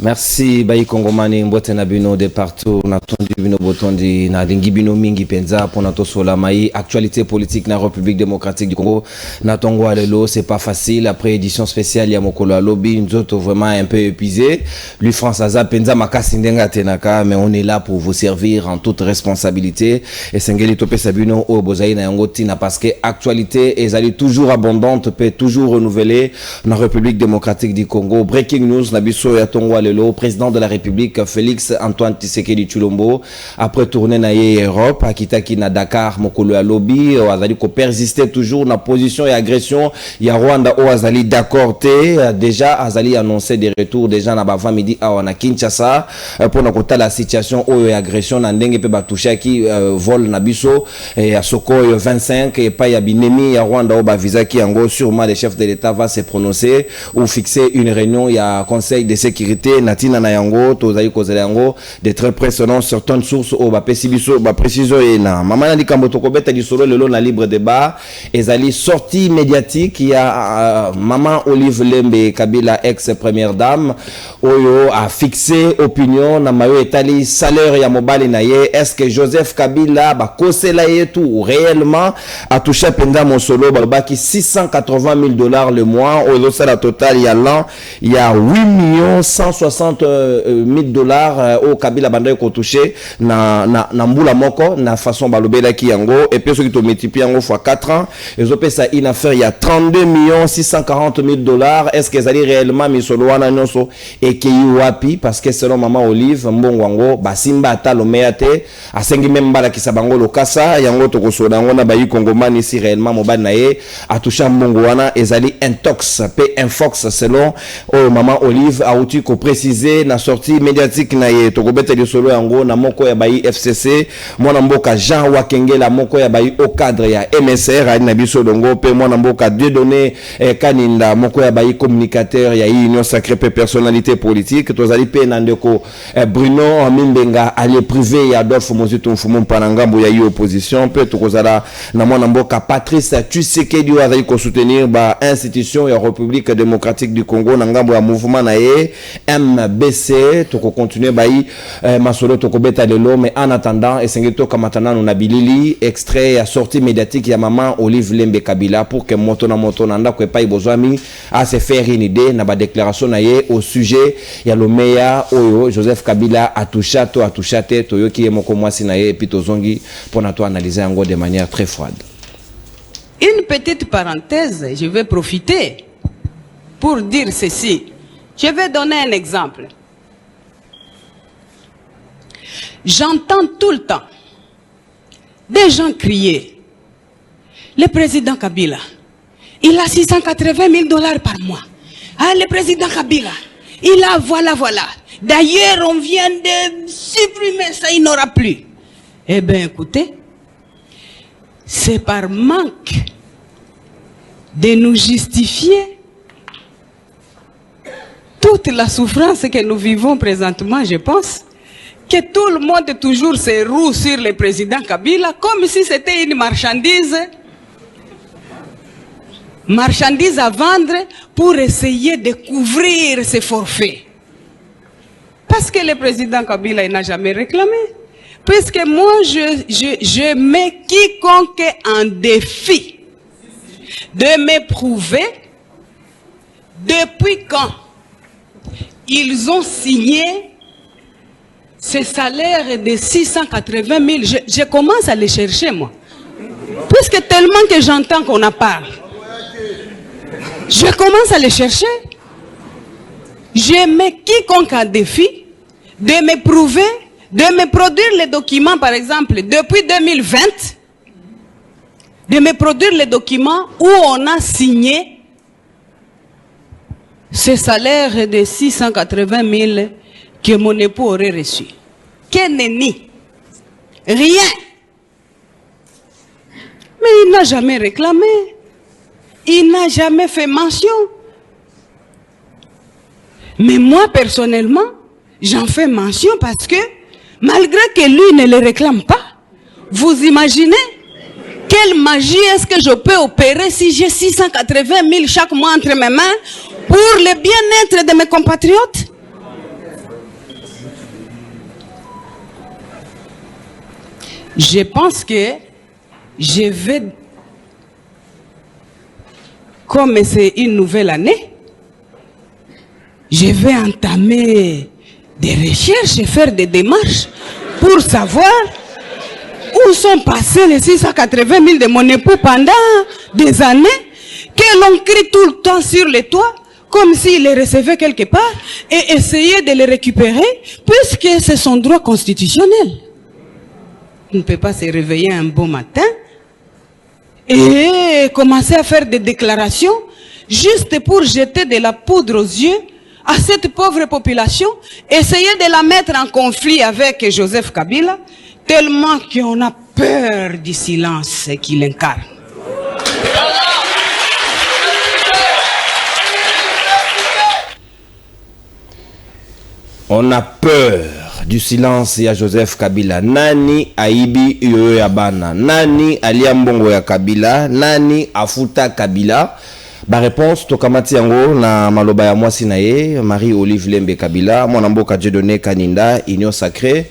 Merci Bayi Kongomani mbote na bino de partout na tondi bino botondi na lingi bino mingi penza pour nato sola mai actualité politique na République démocratique du Congo na tongo alelo c'est pas facile après édition spéciale ya mokolo lobby nzoto vraiment un peu épuisé lui France penza makasi ndenga tenaka mais on est là pour vous servir en toute responsabilité et sengeli topé sabino o bozai na yango tina parce que actualité ezali toujours abondante peut toujours renouveler na République démocratique du Congo. Breaking news na biso ya tongo le président de la République Félix Antoine Tshisekedi Tshilombo après tourner na Europe akitaki na Dakar mokolo ya lobby azali ko persister toujours na position et agression ya Rwanda o azali d'accord te déjà azali annoncé des retours déjà na bava midi a na Kinshasa pour na kota la situation o agression na ndenge pe batushaki vol na biso ya Sokoyo 25 et pas ya binemi ya Rwanda o ba visa ki yango sûrement le chef de l'État va se prononcer ou fixer une réunion ya conseil de sécurité natina na yango tozali kozela yango de très près selon certaines sources au ba pesibiso ba précision et na mama na likambo tokobeta di solo lelo na libre débat ezali sortie médiatique ya maman Olive Lembe Kabila ex première dame oyo a fixé opinion na mayo etali salaire ya mobali na ye est-ce que Joseph Kabila ba kosela ye tout réellement a touché penda mon solo ba baki $680,000 le mois au salaire total ya l'an il y a 8,160,000 au Kabila banda ko touché na mbula moko na façon balobela ki yango et puis ce qui to multiplié yango fois 4 ans ils ont payé une affaire il y a $32,640,000 est-ce que ça dit réellement misolo wana nyonso et ki wapi parce que selon maman Olive mbongwango basimba atalo meate asengi memba la kisabango lokasa yango to kosoda ngo na bayi Kongomani si réellement mobali na ye a touché mbongo wana ezali intox pe infox selon maman Olive a outil ko préciser na sortie médiatique na ye to kobeta di solo yango na moko ya bayi FCC mwana mboka Jean Wakenge la moko ya bayi au cadre ya MSR ali na biso dongo pe mwana mboka Dieudonné Kaninda moko ya bayi communicateur ya Union Sacrée pe personnalité politique tozali pe na ndeko Bruno Mimbenga ali privé ya Adolphe Mozito mfumu mpanangambo ya opposition pe tokozala na mwana mboka Patrice Tshisekedi azali ko soutenir ba institution ya République démocratique du Congo na ngambo ya mouvement na ye MBC toko continuer bayi masolo toko beta lelo mais en attendant esengito kamatana na bilili extrait ya sortie médiatique ya maman Olive Lembe Kabila pour que moto na ndako epai bozwami à se faire une idée na ba déclaration na ye au sujet ya lomeya oyo Joseph Kabila atoucha te toyoki moko mwasi na ye puis tozongi pour na to analyser yango de manière très froide. Une petite parenthèse, je vais profiter pour dire ceci. Je vais donner un exemple. J'entends tout le temps des gens crier. Le président Kabila, il a $680,000 par mois. Ah, le président Kabila, il a voilà. D'ailleurs, on vient de supprimer ça, il n'aura plus. Eh bien, écoutez, c'est par manque de nous justifier toute la souffrance que nous vivons présentement, je pense, que tout le monde toujours se roue sur le président Kabila comme si c'était une marchandise à vendre pour essayer de couvrir ses forfaits. Parce que le président Kabila il n'a jamais réclamé. Puisque moi, je mets quiconque en défi de me prouver depuis quand ils ont signé ce salaire de 680,000. Je commence à les chercher, moi. Puisque tellement que j'entends qu'on en parle. Je commence à les chercher. Je mets quiconque en défi de me prouver, de me produire les documents, par exemple, depuis 2020, de me produire les documents où on a signé ce salaire de 680,000 que mon époux aurait reçu. Quel nenni? Rien. Mais il n'a jamais réclamé. Il n'a jamais fait mention. Mais moi, personnellement, j'en fais mention parce que, malgré que lui ne le réclame pas, vous imaginez quelle magie est-ce que je peux opérer si j'ai 680,000 chaque mois entre mes mains pour le bien-être de mes compatriotes? je pense que je vais, comme c'est une nouvelle année, je vais entamer des recherches et faire des démarches pour savoir où sont passés les 680 000 de mon époux pendant des années, que l'on crie tout le temps sur les toits, comme s'il les recevait quelque part, et essayer de les récupérer, puisque c'est son droit constitutionnel. On ne peut pas se réveiller un beau matin et commencer à faire des déclarations juste pour jeter de la poudre aux yeux à cette pauvre population, essayer de la mettre en conflit avec Joseph Kabila, tellement qu'on a peur du silence qu'il incarne. On a peur du silence ya Joseph Kabila. Nani aibi yo ya bana? Nani alia mbongo ya Kabila? Nani afuta Kabila? Ba réponse to kamati yango na maloba ya mwasi na ye Marie-Olive Lembe Kabila, mwana mboka Dieudonné Kaninda, Union Sacrée.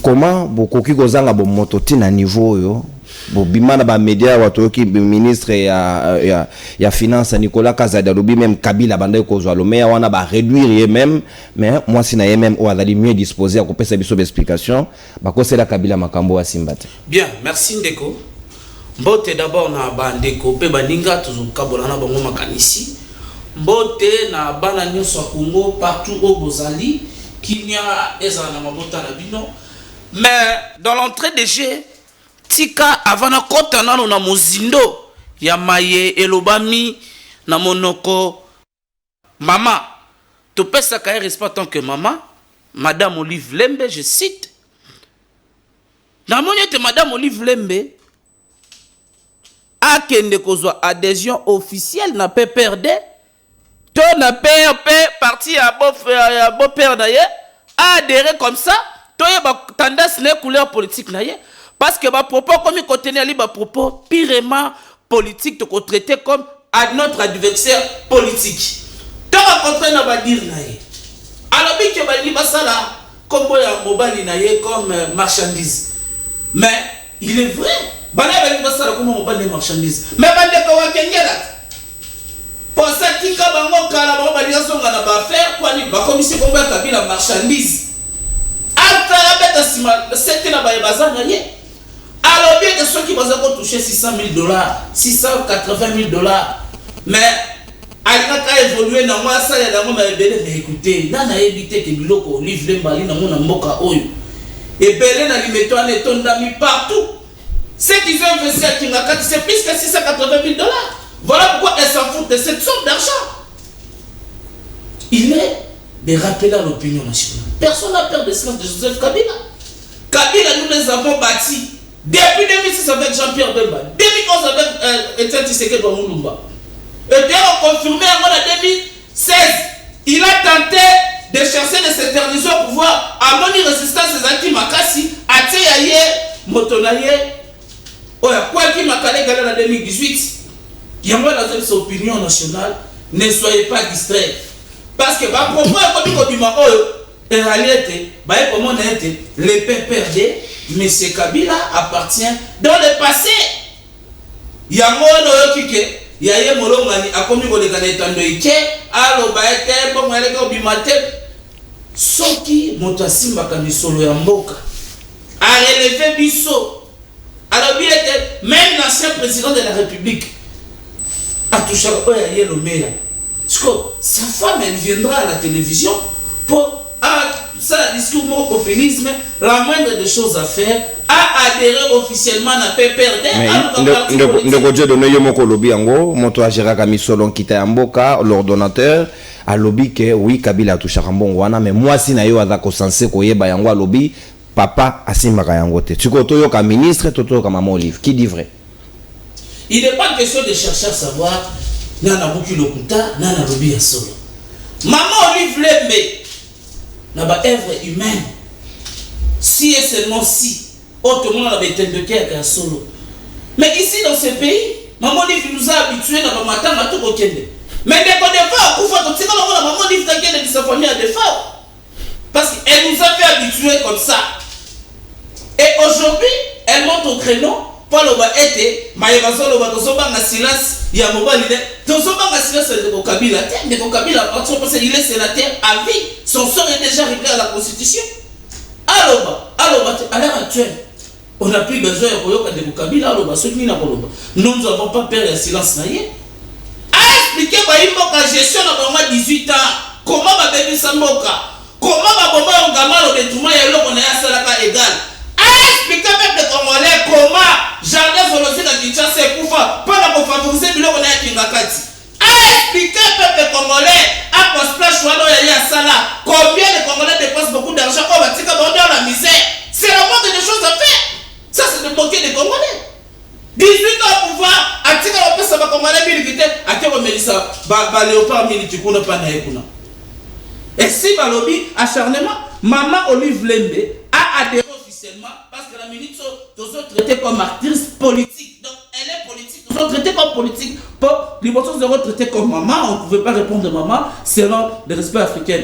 Comment bokoki kozanga bo mototi na niveau yo? Bo bimana ba média watoki ministre ya finance Nicolas Kazadi lobi même Kabila banda ko zwa lo meya wana ba réduire même, mais mwasi na ye même o azali mieux disposé à kopesa biso explication ba ko c'est la Kabila makambo ya Simbate. Bien, merci Ndeko. Mbote d'abord na bandeko pe baninga tuzukabola na bango makanisi. Mbote na bana nyonso ya Congo partout au Bozali, Kinya ezala na mabota na bino. Mais dans l'entrée de jeu, tika avana kota nano na mozindo ya maye elobami na monoko mama. To pesa ka respect tant que maman, Madame Olive Lembe, je cite. Na monete Madame Olive Lembe a kende kozwa adhésion officielle na PPRD, to na PRP parti à beau père d'ailleurs, a adhéré comme ça, to y a tendance les couleurs politiques d'ailleurs, parce que ma propos comme il contenait les propos purement politiques to traité comme à notre adversaire politique. To rencontrer na ba dire naie. Alors bi ke ba li basala comme ya mobali naie comme marchandise. Mais il est vrai. Bana ba basala comme mobali marchandise. Mais bande ko wa kenyela. Pour ça qui ka bango kala ba ba songa na ba faire quoi ni ba commission comme ya Kabila marchandise. Ata la bête sima c'était na ba bazana ye. Alors bien que ceux qui vont toucher $600 000, $680 000, mais alika évoluer na moi ça ya dans moi mais écoutez, na na éviter que biloko Olive Lembe na mona mboka oyo. Et belé na limeto en etondami partout. Ceux qui ont investi à Kingakati, c'est plus que $680 000. Voilà pourquoi elle s'en fout de cette somme d'argent. Il est de rappeler à l'opinion nationale. Personne n'a peur de silence de Joseph Kabila. Kabila, nous les avons bâtis. Depuis 2006 avec Jean-Pierre Bemba, 2011 avec Etienne Tshisekedi Mulumba. Et puis on a confirmé en 2016, il a tenté de chercher de s'éterniser au pouvoir à mon résistance des Aki Makasi, à Tseyaye, Motonaye, quoi qu'il m'a calé en 2018. Il y a moi dans cette opinion nationale, ne soyez pas distraits. Parce que ma propos est comme du Mao, et en réalité, comment on a été, les PPRD, M. Kabila appartient dans le passé. Il y a un kike, il y a un molongani, a commis le canetando ike, alo baete, bon, elle est au bimate. Soki, Montasimba Kamisolo Yamboka, a relevé Bisso. Alors, bien, même l'ancien président de la République a touché à le maire. Sa femme, elle viendra à la télévision pour ça, discours mon populisme, la moindre des choses à faire, a adhéré officiellement à PPRD. Ndeko Dieudonné Yomoko lobi yango, moto agera Kamisolo kita Yamboka, l'ordonnateur, a lobby que oui, Kabila touche Rambon wana, mais moi si na yo azako censé koyeba yango a lobby, papa asimaka yango te. Tu ko toyo ka ministre, toto ka maman Olive, qui dit vrai? Il n'est pas question de chercher à savoir nana buki lokuta, nana lobby ya solo. Maman Olive Lembe na ba œuvre humaine. Si et seulement si, autrement on a été de terre à solo. Mais ici dans ce pays, maman Olive nous a habitués à ba matin à tout okende. Mais dès qu'on est fort, pour faire tout ça, on a maman Olive t'inquiète de sa famille à défaut. Parce qu'elle nous a fait habituer comme ça. Et aujourd'hui, elle elle monte au créneau pour le bas été maïvazo le bas tozobanga silence ya mobali tozobanga silence de Kabila de Kabila parce qu'il est sénateur à vie son sort est déjà réglé à la constitution alors à l'heure actuelle on n'a plus besoin de Koyoka de Kabila alors ce qui n'a pas nous n'avons pas peur de silence naïe a expliqué la gestion dans 18 ans comment va bébé Samboka comment va bomba on gamalo de tout le monde on est à salaka égal a expliqué peuple congolais comment jardin zoologique à Kinshasa est poufa pour favoriser le on est à Kingakati a expliqué peuple congolais à quoi splash wano ya sala combien de Congolais dépensent beaucoup d'argent on va tirer dans la misère c'est la moindre des choses à faire ça c'est de bloquer les Congolais 18 ans à pouvoir à tirer la paix ça va Congolais militaire à qui on met ça ba léopard militaire qu'on n'a pas naïkuna. Et si Balobi, acharnement, Maman Olive Lembe a adhéré officiellement parce que la ministre nous a traité comme actrice politique. Donc elle est politique, nous sommes traités comme politique. Pour les motos nous traité comme maman, on ne pouvait pas répondre maman selon le respect africain.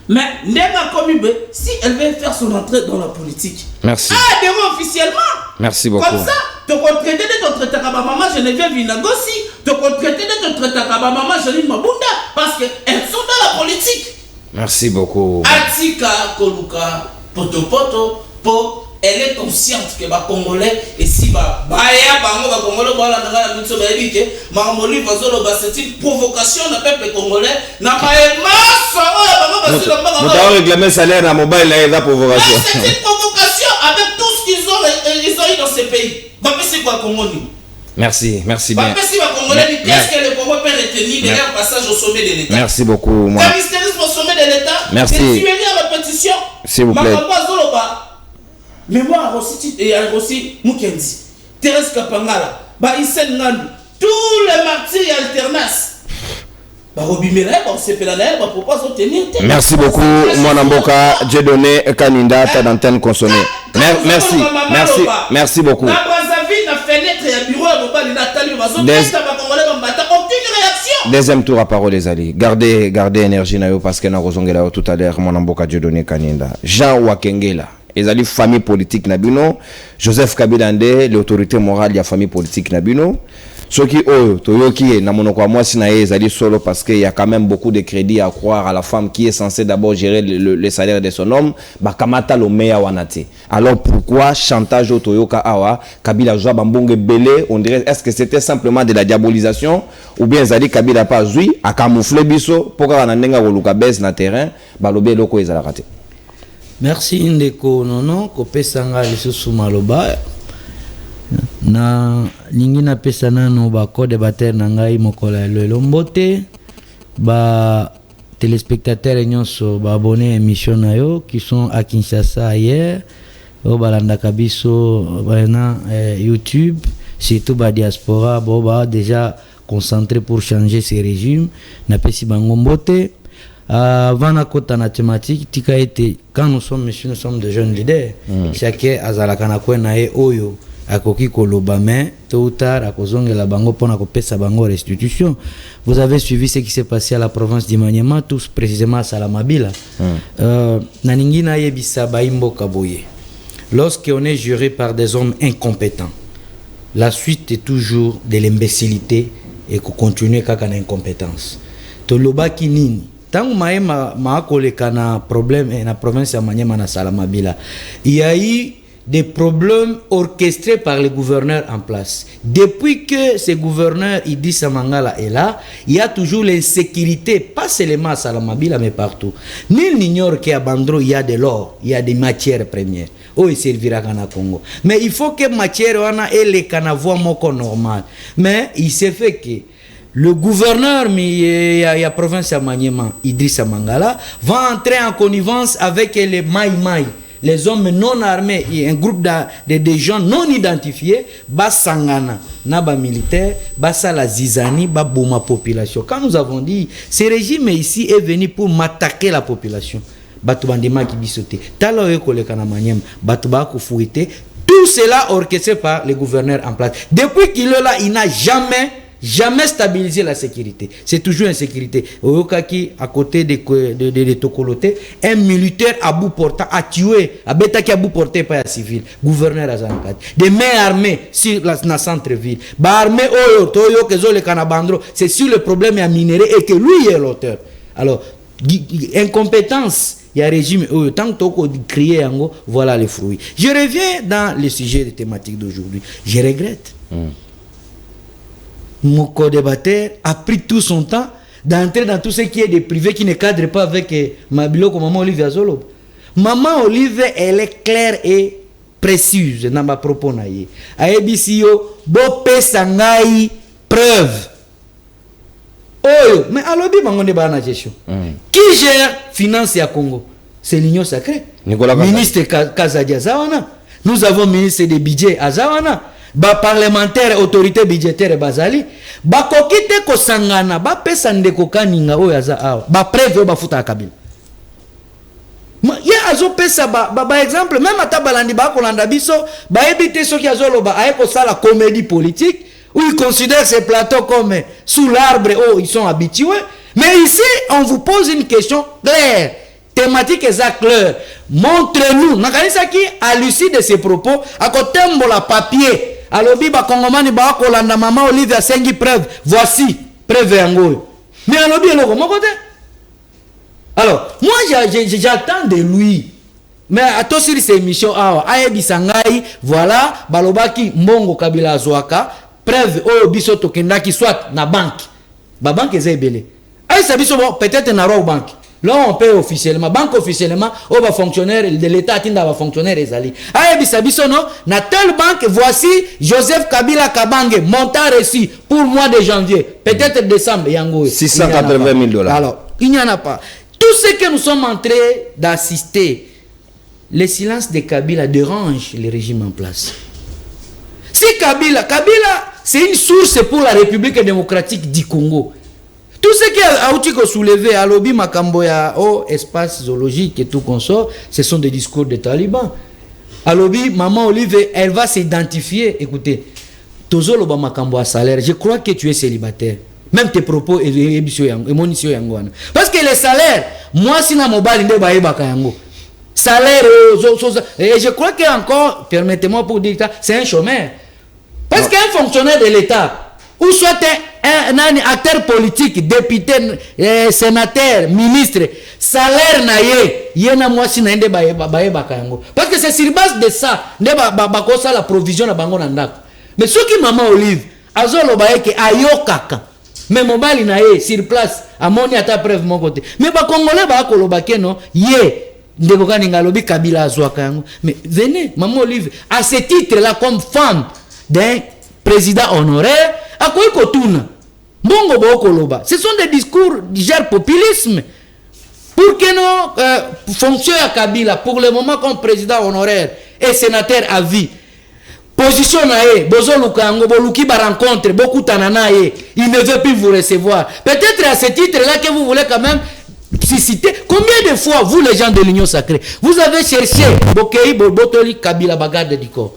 Mais Ndema Komibe, si elle veut faire son entrée dans la politique, merci. A adhéré officiellement. Merci beaucoup. Comme ça, tu peux traiter de ton traité comme maman Geneviève Vinagosi, tu peux traiter de ton traité comme maman Janine Mabunda, parce qu'elles sont dans la politique. Merci beaucoup. Atika Koluka Poto, elle est consciente que les Congolais, et si les Congolais, c'est une provocation du peuple congolais. Nous avons réclamé salaire à mobile, là, la provocation. C'est une provocation avec tout ce qu'ils ont eu dans ces pays. C'est quoi Congo? Merci, merci bien. Qu'est-ce que le Congo peut retenir de leur passage au sommet de l'État? Merci beaucoup. Le ministérisme au sommet de l'État, merci. C'est tuerie à répétition. S'il vous plaît. Mémoire aussi Mukendi, Thérèse Kapangala, Isen Ngandu, tous les martyrs et alternance. Merci beaucoup, Mwanamboka, Dieudonné Kaninda, ta d'antenne consommée. Merci beaucoup. Deuxième tour à parole, les alliés. Gardez énergie parce que nous avons tout à l'heure, Mwanamboka, Dieudonné Kaninda. Jean Wakengela. Les alliés famille politique Nabino, Joseph Kabila Ndé, l'autorité morale de la famille politique Nabino. Ce qui est na monoko moi solo parce qu'il y a quand même beaucoup de crédit à croire à la femme qui est censée d'abord gérer le salaire de son homme, bakamata lo meya wanati. Alors pourquoi chantage au Toyoka awa Kabila joa bambonge belé, on dirait est-ce que c'était simplement de la diabolisation ou bien Zali Kabila pas zui a camoufler biso pour qu'on nenga woluka bes na terrain balobé loko ezala raté. Merci Ndeko nono ko pesanga lisusu maloba na ningi na pesa nano ba co-débatteur na ngai mokola lelo mbote ba téléspectateurs nyonso ba abonnés émission na yo qui sont à Kinshasa hier au balanda kabiso bana YouTube surtout ba diaspora ba déjà concentré pour changer ces régimes na pesi bango mbote avant na kota na thématique tika été quand nous sommes des jeunes leaders chacun azalaka na kwena e oyo akoki koloba mais tôt ou tard akozongela bango pona ko pesa bango restitution. Vous avez suivi ce qui s'est passé à la province d'Imanyema, tous précisément à Salamabila. Na ningi na yebisa baimbo kaboye. Lorsqu'on est juré par des hommes incompétents, la suite est toujours de l'imbécilité et qu'on continue kaka na incompétence. To loba kinini tant maema maakoleka na problème na province ya Manyema na Salamabila. Il y a eu des problèmes orchestrés par les gouverneurs en place. Depuis que ce gouverneur Idrissa Mangala est là, il y a toujours l'insécurité, pas seulement à Salamabila, mais partout. Nul n'ignore qu'à Bandro, il y a de l'or, il y a des matières premières. Oh, il servira à Congo. Mais il faut que matière ait les canavois normal. Mais il s'est fait que le gouverneur de la province de Maniema, Idrissa Mangala, va entrer en connivence avec les Maï-Maï, les hommes non armés et un groupe de gens non identifiés, bas sangana, naba militaire, bas la zizani, bas bouma population. Quand nous avons dit, ce régime ici est venu pour m'attaquer la population. Batubandema qui bisoté. Talo ekole kana Maniema, batuba ko fouité. Tout cela orchestré par les gouverneurs en place. Depuis qu'il est là, il n'a jamais jamais stabiliser la sécurité. C'est toujours insécurité. Oyokaki, à côté de Tokoloté, un militaire à bout portant a tué, a bétaki à bout porté par un civil, gouverneur à Zankat. Des mains armées sur la centre-ville. Ba armée Oyo, Toyo, Kezo, le Kanabandro, c'est sur le problème à minerai et que lui est l'auteur. Alors, incompétence, il y a un régime, tant que crier, voilà les fruits. Je reviens dans le sujet des thématiques d'aujourd'hui. Je regrette. Mon co-débatteur a pris tout son temps d'entrer dans tout ce qui est des privés qui ne cadrent pas avec Mabilo comme Maman Olive Azolo. Maman Olive, elle est claire et précise dans ma propos. Aebisio, bo pesangai preuve. Oh, mais alors, qui gère finance à Congo? C'est l'Union sacrée. Ministre Kazadia Zawana. Nous avons ministre des budgets à Zawana. Ba parlementaire autorité budgétaire bazali ba kokite ko sangana ba pesa ndeko kaninga oyo aza awa ba preuve ba futa Kabila ya azo pesa ba exemple même ata balandi ba kolanda biso ba ebité soki azolo ba aye ko sala comédie politique où ils considèrent ces plateaux comme sous l'arbre où ils sont habitués, mais ici on vous pose une question claire, thématique exacte claire. Montrez-nous nakanisa ki à l'issue de ces propos à côté la papier alobi ba kongomani ba kolanda Maman Olive asengi preuve, voici preuve yango. Mais alobi eloko moko te. Alors moi j'attends de lui, mais à toi sur ces émissions ayebi sangai voilà balobaki mbongo Kabila azwaka preuve oyo biso tokendaki soit na banque ba banque ezebele ay sabiso peut-être na ro banque. Là, on paye officiellement. Banque officiellement, on va fonctionnaire de l'État, on va fonctionnaire ezali. Aïe, bisabiso non, na telle banque, voici Joseph Kabila Kabange, montant reçu pour mois de janvier, peut-être décembre, yango. 680 000 $. Alors, il n'y en a pas. Tout ce que nous sommes en train d'assister, le silence de Kabila dérange le régime en place. Si Kabila, c'est une source pour la République démocratique du Congo. Tout ce qui a soulevé à l'obi Makamboya au espace zoologique et tout consort, ce sont des discours des talibans. À l'obi, Maman Olive, elle va s'identifier. Écoutez, Tozolo ba Makamboya salaire, je crois que tu es célibataire. Même tes propos et mon issue yangoana. Parce que les salaires, moi si na mobile nde ba yeba yango. Salaire, et je crois que encore, permettez-moi pour dire ça, c'est un chômeur. Parce qu'un fonctionnaire de l'État, ou soit un acteur politique, député, sénateur, ministre, salaire na yena mwasi na ende ba kayango. Parce que c'est sur base de ça, ne ba kosa la provision na bango na ndako. Mais ce qui Maman Olive, azolo ba yeke ayokaka. Mais mobile na sur place, amoni ata preuve mon côté. Mais ba congolais ba koloba ke no, ndeko kaninga lobi Kabila azwaka yango. Mais venez, Maman Olive, à ce titre là comme femme d'un président honoraire, à quoi il tourne? Bongo Bokoloba. Ce sont des discours du genre populisme. Pour que nos fonctions à Kabila, pour le moment comme président honoraire et sénateur à vie, position nae, Bozo Lukango, Boluki ba rencontre, beaucoup tananae, il ne veut plus vous recevoir. Peut-être à ce titre-là que vous voulez quand même citer. Combien de fois, vous les gens de l'Union sacrée, vous avez cherché Bokei, Botoli, Kabila, Bagarde du corps.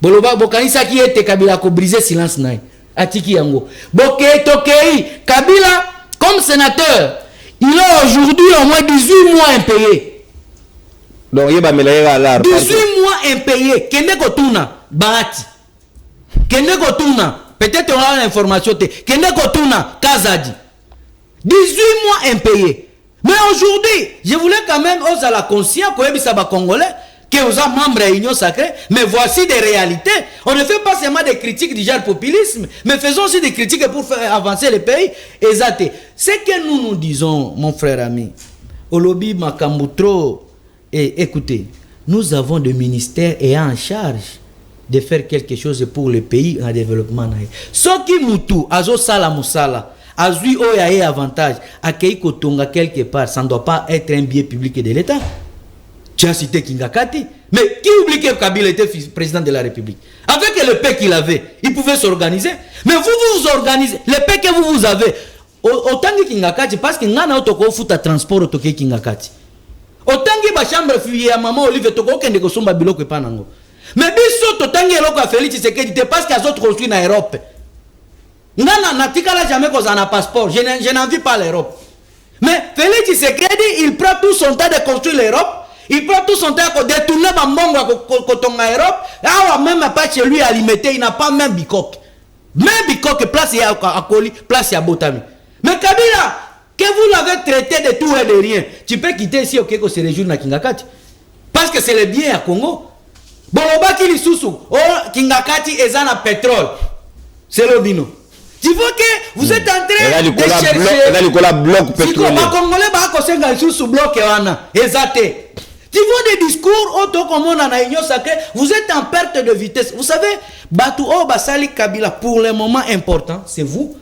Boloba Bokanisa qui était Kabila ko briser silence nae. Atiki yango. Bokei Tokei Kabila comme sénateur, il a aujourd'hui au moins 18 mois impayé. Donc il va me à l'art. 18 mois impayé. Kende Kotuna Bahati. Kende Kotuna. Peut-être on a l'information. Kende Kotuna Kazadi. 18 mois impayé. Mais aujourd'hui, je voulais quand même oser la conscience que ça va congolais. Que vous êtes membres de l'Union sacrée, mais voici des réalités. On ne fait pas seulement des critiques du genre populisme, mais faisons aussi des critiques pour faire avancer le pays. Exact. Ce que nous disons, mon frère ami, au lobby Makamboutro, et écoutez, nous avons des ministères ayant en charge de faire quelque chose pour le pays en développement. Ce qui Moutou, Azo Sala Moussala, Azui Oyaye avantage, Akei Kotonga quelque part, ça ne doit pas être un biais public de l'État. Tu as cité Kingakati. Mais qui oublie que Kabila était président de la République? Avec le paix qu'il avait, il pouvait s'organiser. Mais vous vous organisez. Le paix que vous avez, autant que Kingakati, parce que n'a pas de transport au Kingakati. Autant que la chambre fuyée à Maman Olive, toko kende ko somba biloko panango. Mais biso autant que l'oko a Félix Tshisekedi, parce qu'ils ont construit en Europe. Ngana natikala jamais qu'on a un passeport. Je n'envie pas l'Europe. Mais Félix Tshisekedi, il prend tout son temps de construire l'Europe. Il prend tout son temps de détourner ma mongo à l'Europe. Ah, même pas chez lui à limiter, il n'a pas même bicoque. Même bicoque, place à Koli, place à Botami. Mais Kabila, que vous l'avez traité de tout et de rien, tu peux quitter ici au Keko se réjouir na Kingakati. Parce que c'est le bien à Congo. Bon, qui li sousou, oh, Kingakati est un pétrole. C'est le bino. Tu vois que vous êtes en train de chercher. Bloc pétrolier. Les Congolais sont bloc. Tu vois des discours auto comme on a union sacrée. Vous êtes en perte de vitesse. Vous savez, Batou O Basali Kabila, pour le moment important, c'est vous.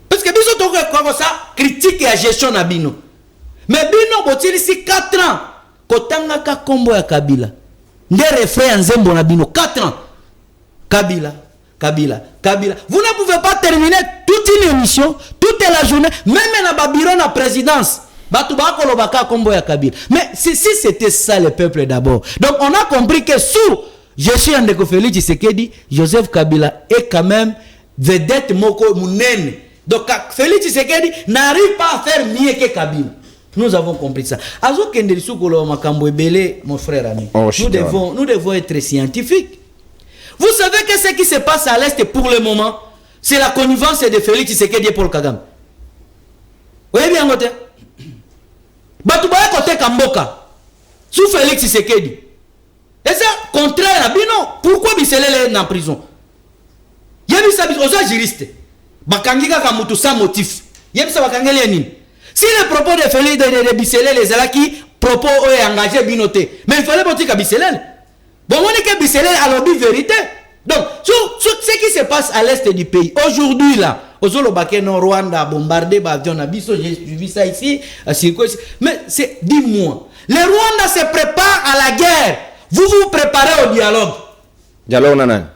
Parce que vous êtes comme ça, critique et gestion à Bino. Mais Bino, vous avez ici 4 ans. Kotanga ka kombo ya Kabila. Nde refrain Nzembo na Bino. 4 ans. Kabila. Vous ne pouvez pas terminer toute une émission, toute la journée, même dans le bureau de la présidence. Mais si c'était ça le peuple d'abord. Donc on a compris que sous gestion de Félix Tshisekedi, Joseph Kabila est quand même vedette moko munene. Donc Félix Tshisekedi n'arrive pas à faire mieux que Kabila. Nous avons compris ça. Mon frère ami, nous devons être scientifiques. Vous savez que ce qui se passe à l'Est pour le moment, c'est la connivence de Félix Tshisekedi et Paul Kagame. Vous voyez bien, côté Batoubaye côté Kamboka, sous Félix Tshisekedi. Et ça, contraire à Bino, pourquoi Bisselel est en prison? Il y a des juristes. Bakangika Kamutu sans motif. Il y a des Bakangelianin. Si les propos de Félix de Bisselel, les Alaki, propos engagés Binoté. Mais il fallait montrer qu'à Bisselel. Bon, on est que Bisselel a l'objet vérité. Donc, sur ce qui se passe à l'est du pays, aujourd'hui là, au Zolobakeno, Rwanda, bombardé, Bavion, Abisso, j'ai vu ça ici, à Circo. Mais c'est, dis-moi, les Rwandais se préparent à la guerre. Vous vous préparez au dialogue. Dialogue, nanan.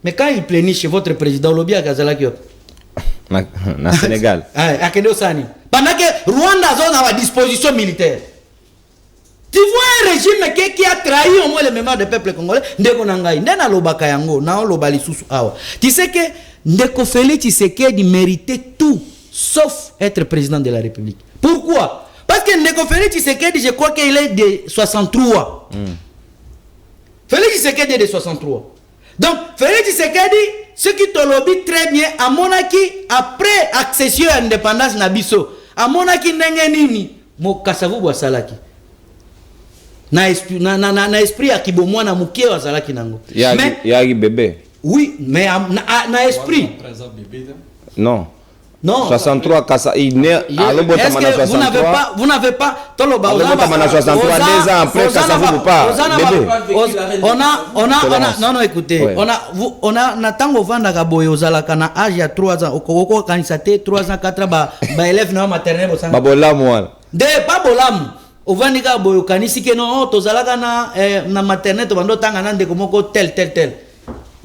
Mais quand il pléniche chez votre président, Lobby à Kazalakio. Na Sénégal. À Kedosani. Pendant que Rwanda a à disposition militaire. Tu vois un régime qui a trahi au moins les mémoires du peuple congolais. Tu sais que Ndeko Félix Tshisekedi méritait tout sauf être président de la République. Pourquoi? Parce que Ndeko Félix Tshisekedi, je crois qu'il est de 63. Félix Tshisekedi est de 63. Donc Félix Tshisekedi, ce qui te lobby très bien, à Monaki, après accession à l'indépendance Nabiso, à Monaki Nengenini, Mokasavu Boasalaki. Na esprit à Kibomo na mukie wa Zalaki nango. Yagi bébé. Oui, mais na esprit. Non. Non. 63 Kassa il né à l'obota mana 63. Vous n'avez pas Toloba Ozaba mana 63 2 ans après Kassa vous pas bébé. Non écoutez, ouais. on a natango vanda ka boyo Zalaka na âge ya 3 ans okoko kanisate 3 ans 4 ans ba élève na maternelle bosanga. Ba bolamu wala. De pas bolamu. Ovandika boyo kanisi ke no tozalaka na maternelle to bando tanga na ndeko moko tel.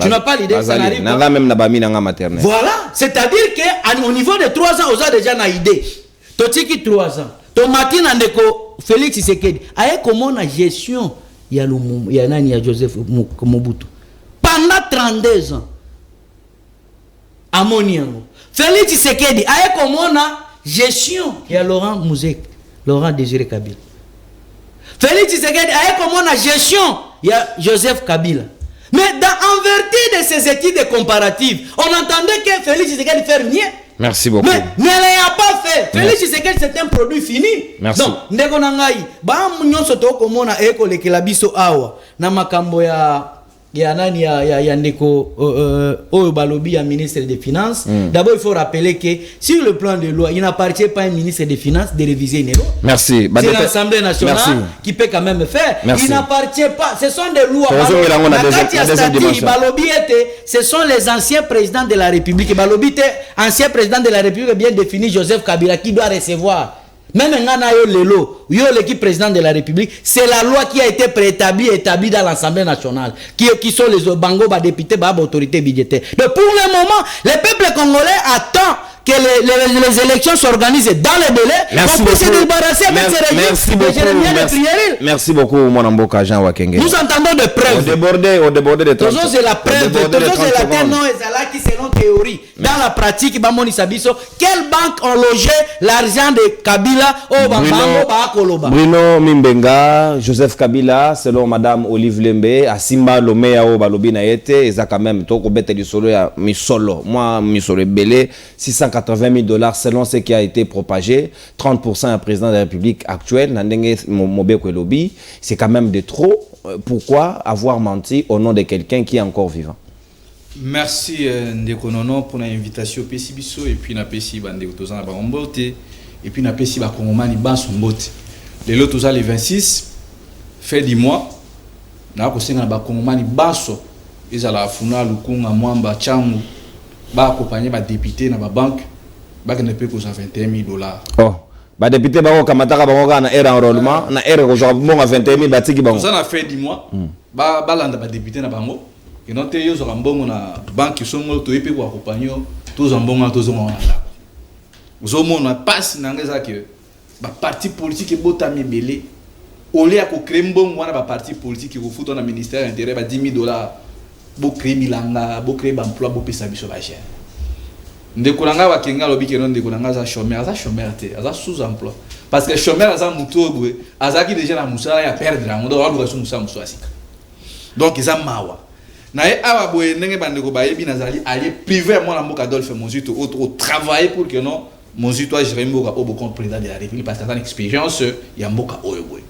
Tu n'as pas l'idée, ça n'arrive pas. Même na bami na maternelle. Voilà, c'est-à-dire que au niveau de 3 ans, on a déjà une idée. Totiki 3 ans. Tomati ndeko Félix Tshisekedi. Aye comment la gestion ya nani ya Joseph Mobutu. Pendant 32 ans. Amoniango. Félix Tshisekedi aye comment la gestion ya Laurent Désiré Kabila. Félix Tshisekedi aye comment la gestion ya Joseph Kabila. Mais en vertu de ces études comparatives, on entendait que Félix Tshisekedi fait mieux. Merci beaucoup. Mais ne l'a pas fait. Félix Tshisekedi c'est un produit fini. Merci. Donc, ndeko nangai, ba nyonso to komona eko lekela biso awa na makambo ya nani ya ndeko oyo balobi ya ministre des Finances. D'abord il faut rappeler que sur le plan de loi, il n'appartient pas à un ministre des Finances de réviser une loi. Merci. C'est l'Assemblée nationale qui peut quand même faire. Merci. Il n'appartient pas, ce sont des lois. Ce sont les anciens présidents de la République. Balobi ancien président de la République bien défini Joseph Kabila qui doit recevoir. Même l'équipe président de la République, c'est la loi qui a été établie dans l'Assemblée nationale, qui sont les bango, députés, autorités budgétaires. Donc pour le moment, le peuple congolais attend que les élections s'organisent dans les délais. On peut se débarrasser avec ces régimes. Merci beaucoup, mon amboka Jean Wakenge. Nous entendons des preuves. Au débordé de 30. C'est la preuve. C'est la terre non, et qui selon théorie. théorie. Dans la pratique, Bamoni Sabiso, quelles banques ont logé l'argent de Kabila au Bambango Bakoloba? Bruno Mimbenga, Joseph Kabila, selon Madame Olive Lembe, à Simba Lomea au Balobi Naete, et ça quand même, toko bete du solo ya misolo. Moi, misolo belé, $680 000 selon ce qui a été propagé, 30% à président de la République actuelle, Nandenge Mobe Kwelobi, c'est quand même de trop. Pourquoi avoir menti au nom de quelqu'un qui est encore vivant? Merci Ndekonono pour l'invitation Pessi Bisso et puis na Pessi Bande Otozana Bambote et puis na Pessi Bakongomani Basombote. Les lots les 26 fait du mois na ko senga Bakongomani Baso ezala funa lukunga mwamba changu ba accompagner ba député na ba banque ba ne peut causer $21 000. Oh. Ba député bango kamataka bango na era enrôlement na era ko genre bon 21 000 batiki bango ça na fait du mois ba landa ba député na bango et non te yo zo mbongo na banque songo to epe ko accompagner to zo mbongo to zo ngona zo mona passe na ngeza que ba parti politique botami belé olé a ko créer mbongo wana ba parti politique ko futo na ministère intérieur ba $10 000 bo créer milanga bo créer ba emploi bo pesa biso ba cher. Ndekolanga wa kenga lobi ke non ndekolanga za chômeur te za sous emploi parce que chômeur za mutobwe azaki déjà na musala ya perdre la ndo wa so musala musasika donc za mawa na e awa boye ndenge bandeko bayebi nazali aller privé moi na mboka Adolphe Mozito au travailler pour que non Mozito a géré mboka au bon président de la République parce que ça une expérience ya mboka oyo boye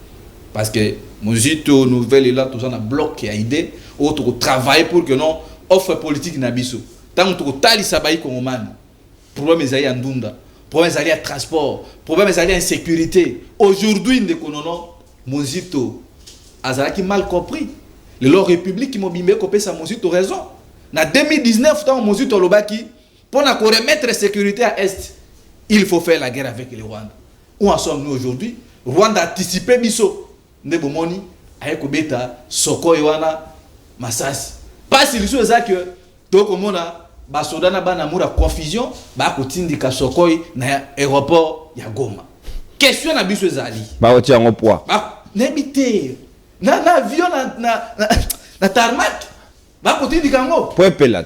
parce que Mozito nouvelle là tout ça na bloc ya idée autre travailler pour que non offre politique na biso. Tant que tali sabayi kongomani problème ezali ya ndunda problème ezali ya transport problème ezali ya insécurité aujourd'hui ndekonono Mozito azalaki mal compris le leur république mobimbe ko pesa Mozito raison na 2019 tant Mozito lobaki pour na ko remettre sécurité à est il faut faire la guerre avec le Rwanda. Où en sommes-nous aujourd'hui? Rwanda a anticipé biso ndebomoni ayeko beta soko wana masasi pas si les ça que donc on a basoda na bana mura confusion ba kotindika sokoi na aéroport ya Goma. Question na biso ezali ba oti yango poids ba nebité na avion na tarmac ba kotindika ngo point pela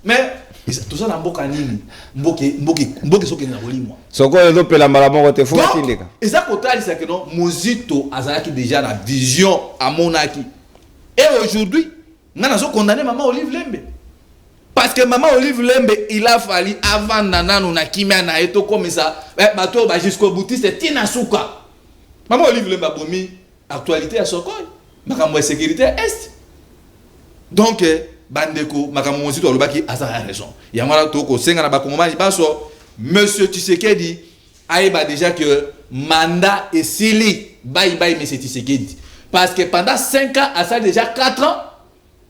mais tout ça na mboka nini mboke soki na bolimwa soko ezo pela malamongo te fo tindika eza kotali ça que non Mozito azalaki déjà na vision amonaki et aujourd'hui nana so condamné maman Olive Lembe parce que maman Olive Lembe il a fallu avant nanano na kimia na eto comme ça bato ba jusqu'au boutiste tina suka maman Olive Lembe abomi actualité à Sokoy makambo ya sécurité est donc bandeko makambo Mozito alobaki asa raison ya mala to ko senga na ba kongomani baso monsieur Tshisekedi aïba déjà que mandat et sili bye monsieur Tshisekedi parce que pendant 5 ans à ça déjà 4 ans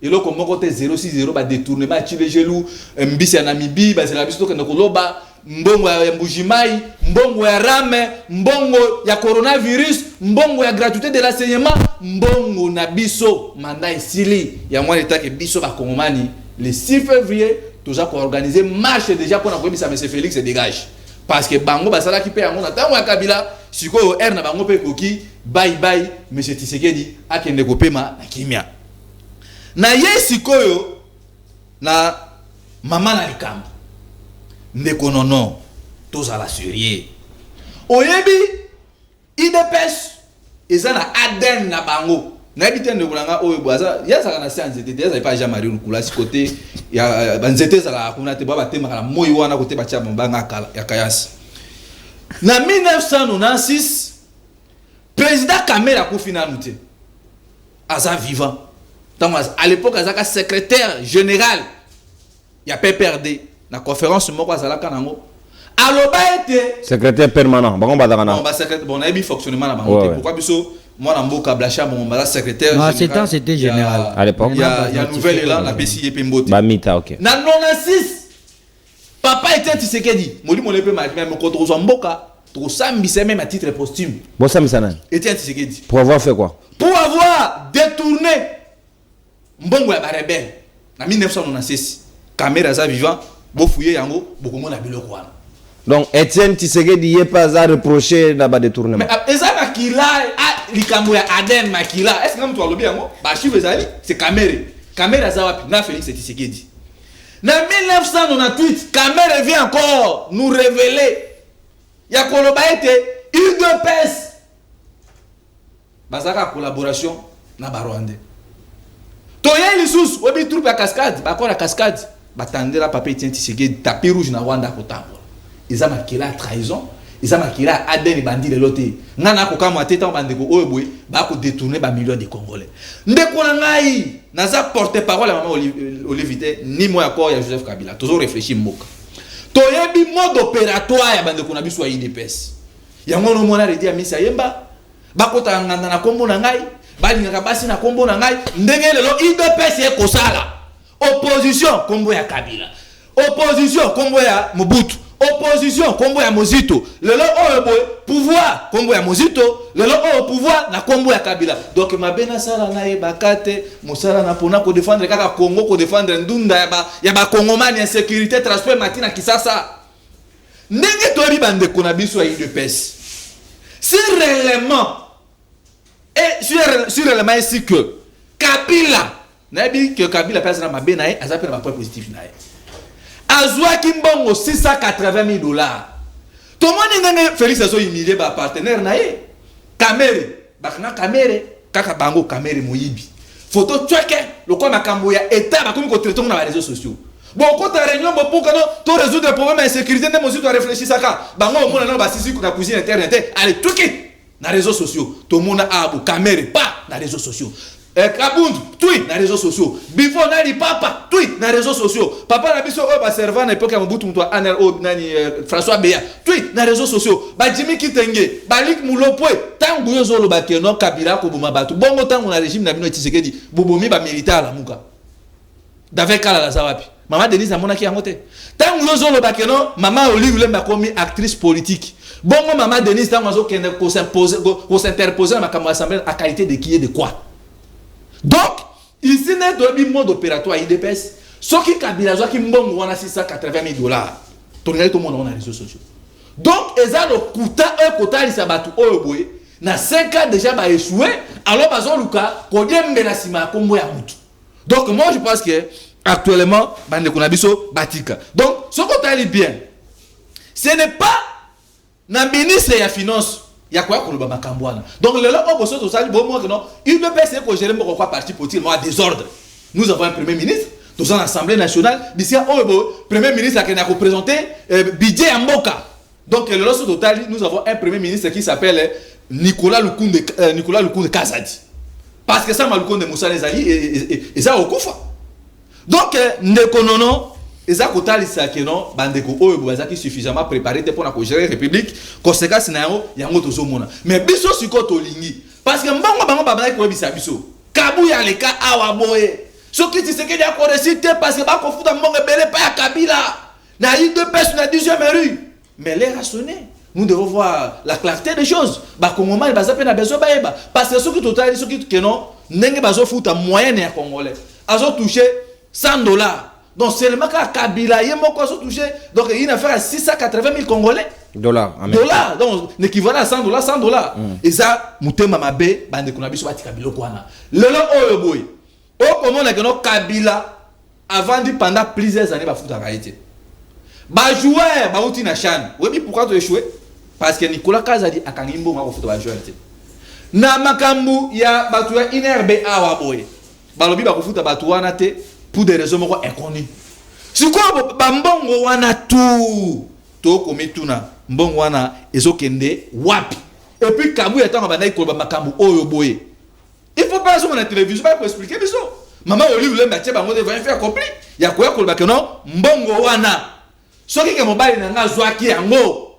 et là comme côté 060 ba détournement Chile gelou mbisi ya Namibie ba c'est la biso que nakoloba mbongo ya Mbujimai mbongo ya rame mbongo ya coronavirus mbongo ya gratuité de l'enseignement mbongo na biso mandat esili ya mwa état que biso ba kongomani le 6 février tout ça pour organiser marche déjà pour na koyebisa monsieur Félix se dégage parce que bango basala ki pe yango na tango ya Kabila sikoyo na bango pe koki bye monsieur Tshisekedi akende kopema na kimia na ye sikoyo na mama na likambo ndekonono toza la sérieux oyebi IDPS eza na ADN na bango na ebite ndekolanga oyo boza yasa kana science tete yasa pas jamais rukula si côté ya banzete za kuna te baba tema kana moyi wana côté ba tshaba mbanga kala ya kayasi na 1996 président Kamera ko finalement aza vivant à l'époque azaka secrétaire général ya PPRD na conférence moko azalaka nango aloba été secrétaire permanent bango badana bon ba secrétaire bon na ebi fonctionnement na bango pourquoi biso moi na mboka Blacha mon bala secrétaire non c'est temps c'était général à l'époque il y a nouvelle là la PCI et Mbote ba mita OK na 96 papa était Tshisekedi moli mon lepe ma même contre zo mboka to sambisa même à titre posthume bon sambisa nani était Tshisekedi pour avoir fait quoi pour avoir détourné mbongo ya barebelle na 1996 Kamera za vivant bo fouiller yango bokomo na biloko wana donc Etienne Tshisekedi yé pas à reprocher na ba détournement mais eza makila likambo ya Aden makila est-ce que mtu alobi yango ba chiffre ezali c'est Kamera za wapi na Félix Tshisekedi En 1998, Kamer vient encore nous révéler. Il y a UDPS. Bazaka collaboration na Rwandais. Toya Lissus, obi troupe à cascade, ba la cascade, ba tandela papier tient Tshisekedi tapis rouge na Rwanda kotambola. Ils ont marqué la trahison, ils ont marqué la Aden bandi de l'autre. Nana ko kama teta bandeko oyeboy, ba ko détourner ba millions de Congolais. Ndeko na ngai, naza porte-parole à maman Olivité, ni moi encore ya Joseph Kabila. Toujours réfléchir moka. Toyebi mode opératoire ya bandeko na biso ya IDPS. Yango no mona redi ya misa yemba. Bakota nganda na kombo na ngai, balingaka basi na kombo na ngai, ndenge lelo IDPS ekosala. Opposition kombo ya Kabila. Opposition kombo ya Mobutu. Opposition kombo ya Mozito. Lelo oyo pouvoir kombo ya Mozito, lelo oyo pouvoir na kombo ya Kabila. Donc mabena sala na ye bakate, mosala na pona ko défendre kaka Congo, ko défendre ndunda ya ba Congomani en sécurité transport matina Kisasa. Ndenge tori bande kona biso ya IDPS. Sur l'élément et sur l'élément ici que Kabila n'a dit que Kabila passe dans ma benaï, a zappé ma point positif naï. Azwa Kimbongo $680,000. Tout le monde est Félix Azo humilié par partenaire naï. Kamere, bakna Kamere, kaka bango Kamere moyibi. Photo tchèque, le quoi makamboya état ba comme ko traiter dans les réseaux sociaux. Bon, quand tu as réunion pour que résoudre les problèmes d'insécurité, même aussi tu as réfléchi ça. Bango au monde na sisi na cuisine internet, allez tout qui na réseaux sociaux. Tout le monde a abu Kamere pas na réseaux sociaux. Kabund, tweet na réseaux sociaux. Before nani papa, tweet na réseaux sociaux. Papa na biso ba servant na époque ya Mobutu mto Anel O nani François Beya, tweet na réseaux sociaux. Ba Jimmy Kitenge, ba Lik Mulopwe, tangu yo zolo ba keno Kabila ko buma batu. Bongo tangu na régime na bino Tshisekedi, bobomi ba militaire la muka. D'avec kala la zawapi. Maman Denise amona ki yangote. Tangu yo zolo ba keno, maman Olive Lemba komi actrice politique. Bongo maman Denise tangu zo kende ko s'interposer na makambo assemblée à qualité de qui et de quoi. Donc, ici n'est pas un mode opératoire IDPS. Ce qui Kabila qui mbongo wana $680,000. Tout le monde a les réseaux sociaux. Donc, ils ont le quota lisabatu oyoboy. Na 5 ans déjà ba échoué. Alors bazo luka kodembe na sima kombo ya mutu. Donc moi je pense que actuellement bande konabiso batika. Donc ce qu'on t'a dit bien. Ce n'est pas na ministre ya finance. Il y a quoi pour le Bamakambouana. Donc, le là, on peut se dire, bon, moi, que non, il ne peut pas se gérer mon parti politique, moi, désordre. Nous avons un premier ministre, nous avons l'Assemblée nationale, d'ici à premier ministre qui a représenté Bidje Mboka. Donc, le lot total, nous avons un premier ministre qui s'appelle Nicolas Lukunde Kazadi. Parce que ça, Malukunde Moussa Nezali et ça, au Koufa. Donc, Nekonono. Et ça, quand il s'agit de bandeko qui suffisamment préparé pour la gérer la République, conséquence na y a un autre monde. Mais biso siko to lingi parce que mbango bango babana ko bisa biso. Kabu ya leka awa boye. Ce qui dit c'est que ya ko réciter parce que ba ko futa mbongo belé pas ya Kabila. Na eu deux personnes na 10e rue. Mais l'heure a sonné. Nous devons voir la clarté des choses. Ba Congolais il baza pe na besoin ba eba parce que ce qui total ce qui que non ndenge bazo futa moyenne ya Congolais. Azo toucher $100. Donc seulement quand Kabila y moko so touché donc il a affaire à 680,000 Congolais dollars donc l'équivalent à $100 et ça mutema mabe bande kuna biso bati Kabila kwana lelo oyo boy o comment na que Kabila avant dit pendant plusieurs années ba futa raité ba joueur ba uti na chan oui pourquoi tu échoué parce que Nicolas Kazadi akangimbo ngako futa ba joueur na makambu ya batu ya inerbe awa boy balobi ba kufuta batu wana te pour des raisons inconnues. Si quoi bambongo wana tout to komituna mbongo wana ezokende wapi et puis kabu yatanga bandai ko makambu oyo boye. Il faut pas sur la télévision pour expliquer biso. Maman Olive Lemba tie bango devant faire compris. Ya ko ba que non mbongo wana. Soki ke mobile na nga zwaki yango.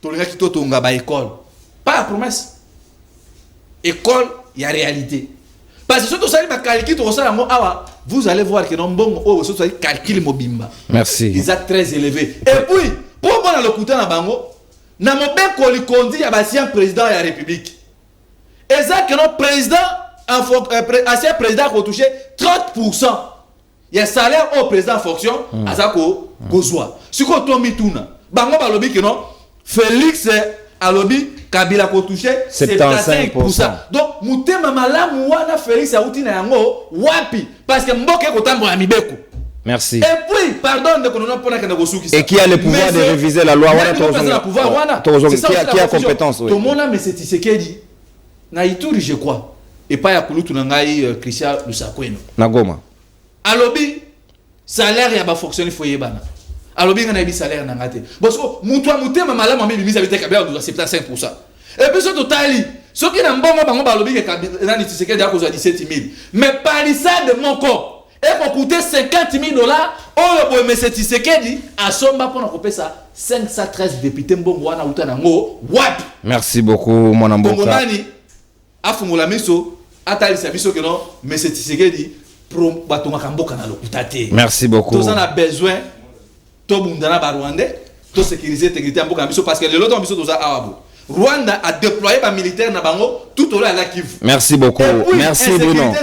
To linga kitoto nga ba école. Pas la promesse. École, il y a réalité. Parce que surtout ça il calcul to ça awa vous allez voir que non bon oh surtout ça calcul mobimba. Merci. Ils sont très élevés. Et puis pour moi le côté na bango na mobe ko li kondi ya ancien président de la République. Et ça que non président ancien président ko touché 30%. Il y a salaire au président en fonction azako kozwa. Si ko to mituna bango ba lobi que non Félix alobi Kabila ko touché 75%. Donc mutema malamu wana Félix auti na yango wapi parce que mboke ko tambo ya mibeko. Merci. Et puis, pardon de qu'on a pas et qui a le pouvoir de réviser la loi? Qui a compétence? Tout le monde a, mais c'est Tshisekedi. Na Ituri, je crois. Et pas Yakulutu Nangai, Christian Lusakweno. Nagoma. Alobi, salaire ya ba fonctionner foyer bana. Alobi ngana bi salaire nangate. Parce que mutwa mutema malama mbi mise avec Kabila doit 75%. Et puis ce totali, ce qui n'a pas bango balobi que Kabila ni Tshisekedi a causé 17 000. Mais par ça de mon corps, et pour coûter 50 000 $, oh le monsieur Tshisekedi a somba pour nous ça 513 députés mbongo wana utanango wap. Merci beaucoup mon amboka. Afungula miso atali sabiso que non mais c'est Tshisekedi pro batonga mboka na lokutate. Merci beaucoup. Tous on a besoin to bundana ba Rwandais to sécuriser intégrité mboka miso parce que le lot miso toza awabo. Rwanda a déployé ba militaire na bango tout au long de la Kivu. Merci beaucoup. Merci Bruno.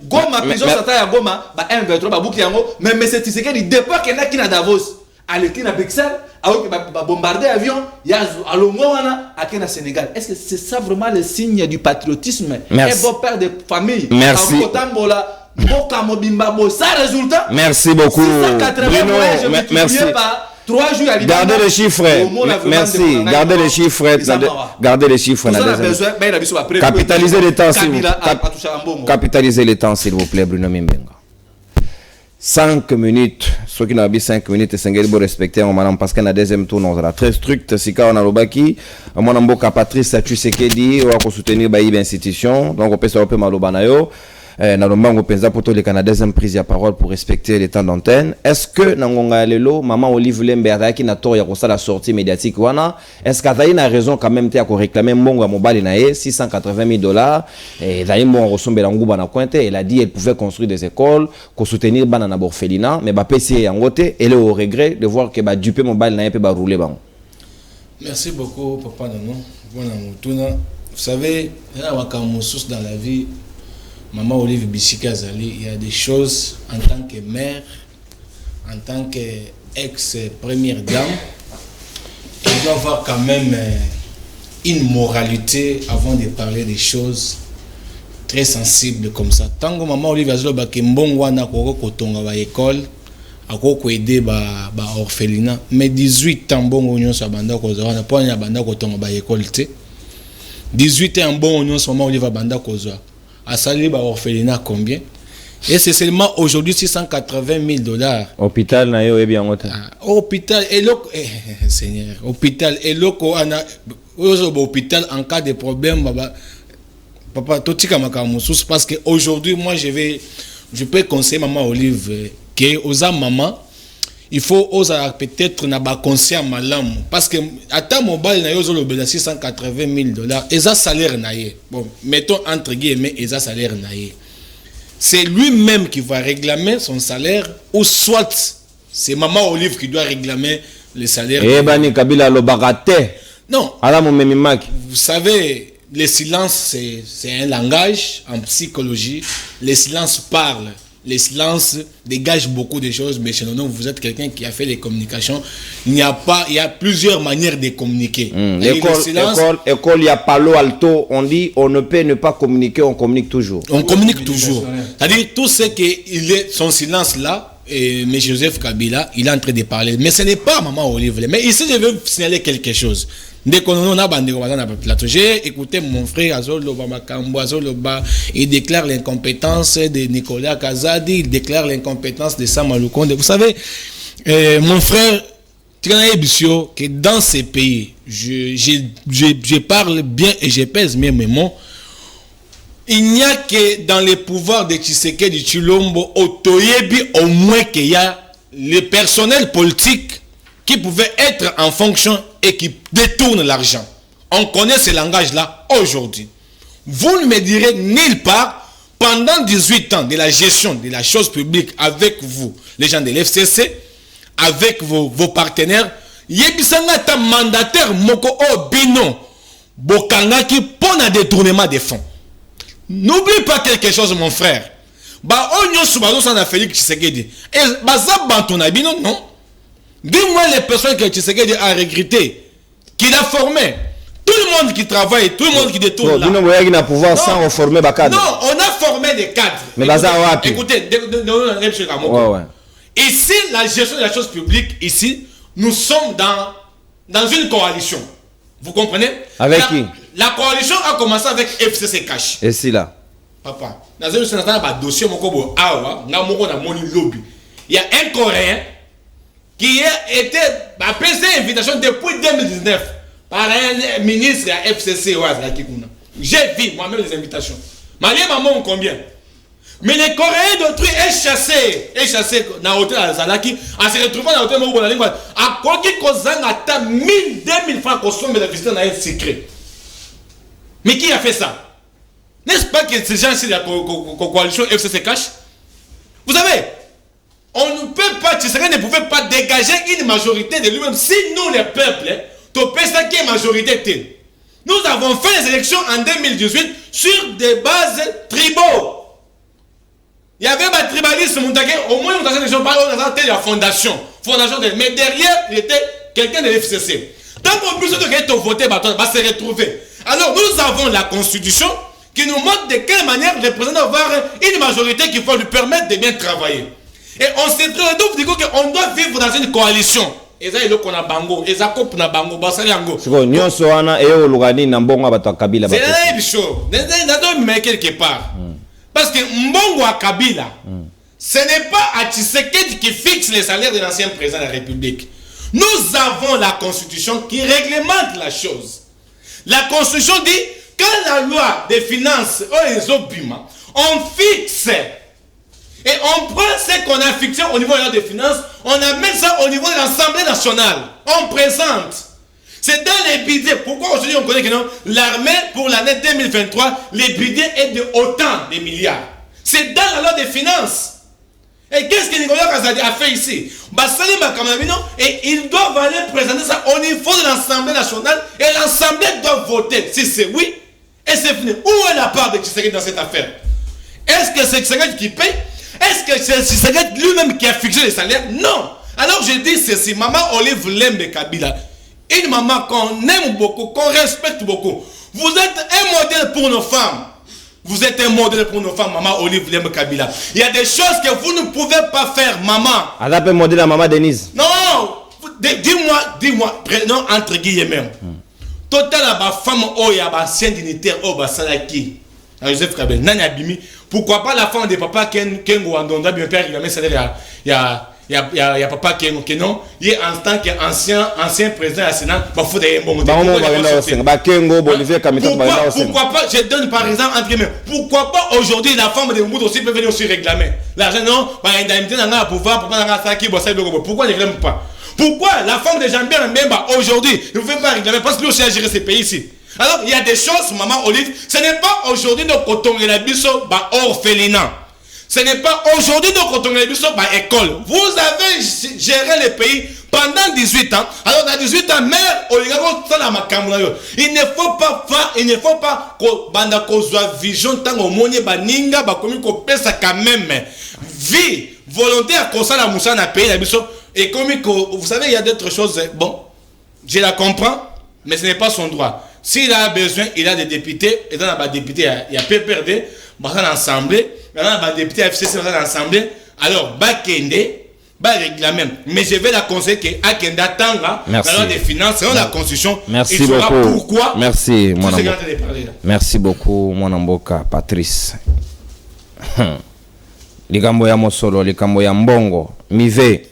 Goma prison sata ya Goma ba M23 ba buki yango mais c'est Tshisekedi départ que na kina Davos aleki na Bruxelles a bombardé avion ya alongo wana akena Sénégal. Est-ce que c'est ça vraiment le signe du patriotisme? Merci. Et beau père de famille. Merci. Merci beaucoup. Bruno, merci. 3 jours à gardez les chiffres. Merci. Gardez les chiffres. Gardez les chiffres. Capitalisez les temps, s'il vous plaît. Capitalisez les temps, s'il vous plaît, Bruno Mimbenga. 5 minutes, ceux qui n'ont pas 5 minutes, c'est un respecter parce qu'on a deuxième tour, on sera très strict. Si on a l'obaki, on a un Patrice Tshisekedi, on va soutenir les institutions, donc on peut se repérer malobanayo. Nalombango penza poto le Canada deuxième prise de parole pour respecter les temps d'antenne. Est-ce que nangonga lelo maman Olive Lembe qui na tort ya ko la sortie médiatique wana est-ce que na raison quand même te ko réclamer mbongo ya mobali na ye $680 000 et d'ailleurs bon resombela nguba na pointe elle a dit elle pouvait construire des écoles ko soutenir bana na orphelinat mais ba PC yango te elle est au regret de voir que ba duper mobali na ye pe ba rouler bango. Merci beaucoup papa Nano. Voilà mutuna. Vous savez, il y a un source dans la vie. Maman Olive Bissika Zali, il y a des choses en tant que mère, en tant qu'ex-première dame, il doit avoir quand même une moralité avant de parler des choses très sensibles comme ça. Tant que maman Olive Zali, il y a une école, il aider ba orphelinat, mais 18 ans bon on sa banda ko za na point ya banda ko tonga ba école te. 18 ans bon on sa maman Olive banda ko za. À saluer par orphelinat combien? Et c'est seulement aujourd'hui $680 000. Hôpital na yo bien hôpital et Seigneur, hôpital et loko ana hôpital en cas de problème papa totika makamusus parce que aujourd'hui moi je peux conseiller maman Olive que aux maman il faut oser peut-être na ba conscient malam parce que ata mobile na yo zo lobela $680 000 et ça salaire na ye bon mettons entre guillemets et ça salaire na ye c'est lui-même qui va réclamer son salaire ou soit c'est maman Olive qui doit réclamer le salaire. Eh bani Kabila lo bagate. Non. Ala mo memimaki. Vous savez le silence c'est un langage en psychologie, le silence parle. Le silence dégage beaucoup de choses, mais chez nous, vous êtes quelqu'un qui a fait les communications. Il y a plusieurs manières de communiquer. École, il y a Palo Alto, on dit on ne peut ne pas communiquer, on communique toujours. On communique toujours. C'est-à-dire tout ce qu'il est, son silence là, et M. Joseph Kabila, il est en train de parler. Mais ce n'est pas Maman Olive. Mais ici, je veux signaler quelque chose. Dès qu'on a bandé dans le plateau, j'ai écouté mon frère Azolo Bamakambo, il déclare l'incompétence de Nicolas Kazadi, il déclare l'incompétence de Samaloukonde. Vous savez, mon frère, tu as Bissio que dans ces pays, je parle bien et je pèse mes mots. Il n'y a que dans les pouvoirs de Tshisekedi Tshilombo, Otoyebi, au moins qu'il y a le personnel politique qui pouvait être en fonction et qui détourne l'argent. On connaît ce langage-là aujourd'hui. Vous ne me direz nulle part, pendant 18 ans de la gestion de la chose publique avec vous, les gens de l'FCC, avec vos partenaires, Yebisanga ta mandataire Moko Obino, Bokangaki pour un détournement des fonds. N'oublie pas quelque chose, mon frère. Ba onyo subado sana Félix Tshisekedi. Et baza bantonabino non. Dis-moi les personnes que Tshisekedi a recrutées, qu'il a formées. Tout le monde qui travaille, tout le monde qui détourne. Non, on a pouvoir sans reformer des cadres. Non, on a formé des cadres. Mais écoutez, ouais. Ici, la gestion de la chose publique, ici, nous sommes dans une coalition. Vous comprenez? Avec qui? La coalition a commencé avec FCC Cash. Et si là? Papa, dans un dossier, il y a un Coréen qui a été appelé cette invitation depuis 2019 par un ministre à FCC. J'ai vu moi-même les invitations. Malien maman combien? Mais les Coréens d'autrui est chassé dans l'hôtel Azalaki, en se retrouvant dans l'hôtel Moubo, à quoi qu'il cause à 1000, 2000 francs qu'on somme de visiter dans un secret. Mais qui a fait ça? N'est-ce pas que ces gens-ci de la coalition FCC Cash? Vous savez, on ne peut pas, Tshisekedi ne pouvait pas dégager une majorité de lui-même si nous, les peuples, ça qui est majorité. Nous avons fait les élections en 2018 sur des bases tribaux. Il y avait un tribalisme, au moins on a la fondation. Mais derrière, il était quelqu'un de l'FCC. Tant qu'on peut se voter, va se retrouver. Alors nous avons la constitution qui nous montre de quelle manière le président va avoir une majorité qui va lui permettre de bien travailler. Et on se retrouve qu'on doit vivre dans une coalition. Et ça, il y a bango, et ça coupe na bango, basali ango. C'est la même chose. Mais quelque part. Parce que Mbongo à Kabila, ce n'est pas à Tshisekedi qui fixe les salaires de l'ancien président de la République. Nous avons la constitution qui réglemente la chose. La constitution dit que la loi des finances, on fixe et on prend ce qu'on a fixé au niveau de la loi des finances, on amène ça au niveau de l'Assemblée nationale. On présente. C'est dans les budgets. Pourquoi aujourd'hui on connaît que non? L'armée pour l'année 2023, les budgets est de autant de milliards. C'est dans la loi des finances. Et qu'est-ce que Nicolas Kazadi a fait ici? Et ils doivent aller présenter ça au niveau de l'Assemblée nationale et l'Assemblée doit voter. Si c'est oui, et c'est fini. Où est la part de Tshisekedi dans cette affaire? Est-ce que c'est Tshisekedi qui paye? Est-ce que c'est Tshisekedi lui-même qui a fixé les salaires? Non. Alors je dis ceci, Maman Olive Lembe Kabila, une maman qu'on aime beaucoup, qu'on respecte beaucoup. Vous êtes un modèle pour nos femmes. Vous êtes un modèle pour nos femmes, Maman Olive Lembe Kabila. Il y a des choses que vous ne pouvez pas faire, maman. Elle a un modèle à Maman Denise. Non, dis-moi, prénom entre guillemets. Total à ma femme, oh, il y a un ancien dignitaire, oh, bah, Salaki. Joseph Kabila, Nani Abimi. Pourquoi pas la femme de papa Kengo Andonda, bien père, il a mis ça il y a papa Kengo, non? Il est en tant qu'ancien président du Sénat, il faut des bons. Pourquoi pas, je donne par exemple, entre guillemets, pourquoi pas aujourd'hui la femme de Moudou aussi peut venir aussi réclamer? L'argent, non, indemnité dans le pouvoir, pourquoi ne réclame pas? Pourquoi la femme de Jean-Pierre Mbemba aujourd'hui ne veut pas réclamer? Parce que lui aussi a géré ces pays ici. Alors, il y a des choses, Maman Olive, ce n'est pas aujourd'hui de coton et la biso, orphelinat. Ce n'est pas aujourd'hui de coton et la biso, école. Vous avez géré le pays pendant 18 ans. Alors, dans 18 ans, mère, il ne faut pas qu'on soit vision tant au monde, baninga, bakomi ko pesa quand même. Vie, volonté à cause la moussa na pays, la biso, et comme vous savez, il y a d'autres choses. Bon, je la comprends, mais ce n'est pas son droit. S'il a besoin, il a des députés. Et dans la député, il y a PPRD, dans l'Assemblée, dans la député FCC, dans l'Assemblée. Alors, Bakende, réclamer. Mais je vais la conseiller qu'Akenda Tanga, dans la loi des finances, dans la Constitution, merci il saura beaucoup. Pourquoi. Merci, mon amour. Merci beaucoup, mon amboka, Patrice. Likambo ya Mosolo, likambo ya Mbongo, Mive.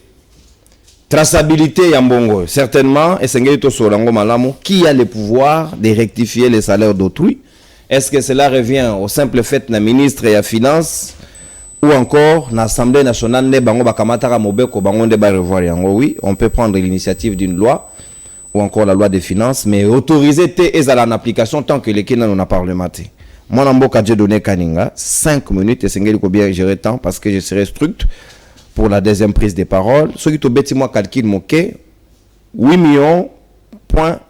Traçabilité Yambongo, certainement, et Sengeito Solango Malamu, qui a le pouvoir de rectifier les salaires d'autrui? Est-ce que cela revient au simple fait na ministre et à finance ou encore l'Assemblée nationale ne bango bakamatara mobeko bango de ba revoir yango? Oui, on peut prendre l'initiative d'une loi ou encore la loi des finances, mais autoriser et en application tant que les Kenya n'ont pas parlementé. Moi, Namboka j'ai donné Kaninga 5 minutes et Sengeli ko bien gérer temps parce que je serai strict pour la deuxième prise de parole. Ce qui te bête, moi, calcul moqué, 8 millions,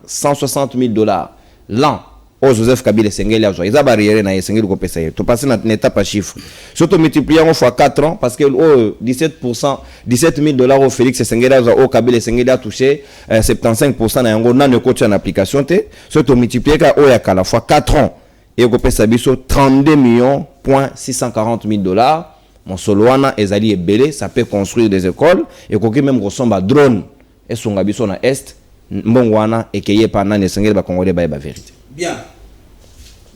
160 000 $. L'an, au Joseph Kabila Sengeli a joué. Ils ont barrière na Sengeli ko pesa. Tu passes dans une étape à chiffre. Surtout multiplié en fois 4 ans parce que 17%, 17 000 $ au Félix Sengeli a au Kabila Sengeli a touché 75% na yango na ne coach en application te. Surtout multiplié ka o ya kala fois 4 ans et ko pesa biso 32 millions, 640 000 $. mon soloana ezali ebele, ça peut construire des écoles et koki même ressemble drone et son gabiso na est mbongwana et keye pana ne sengel ba congolais ba vérité. Bien.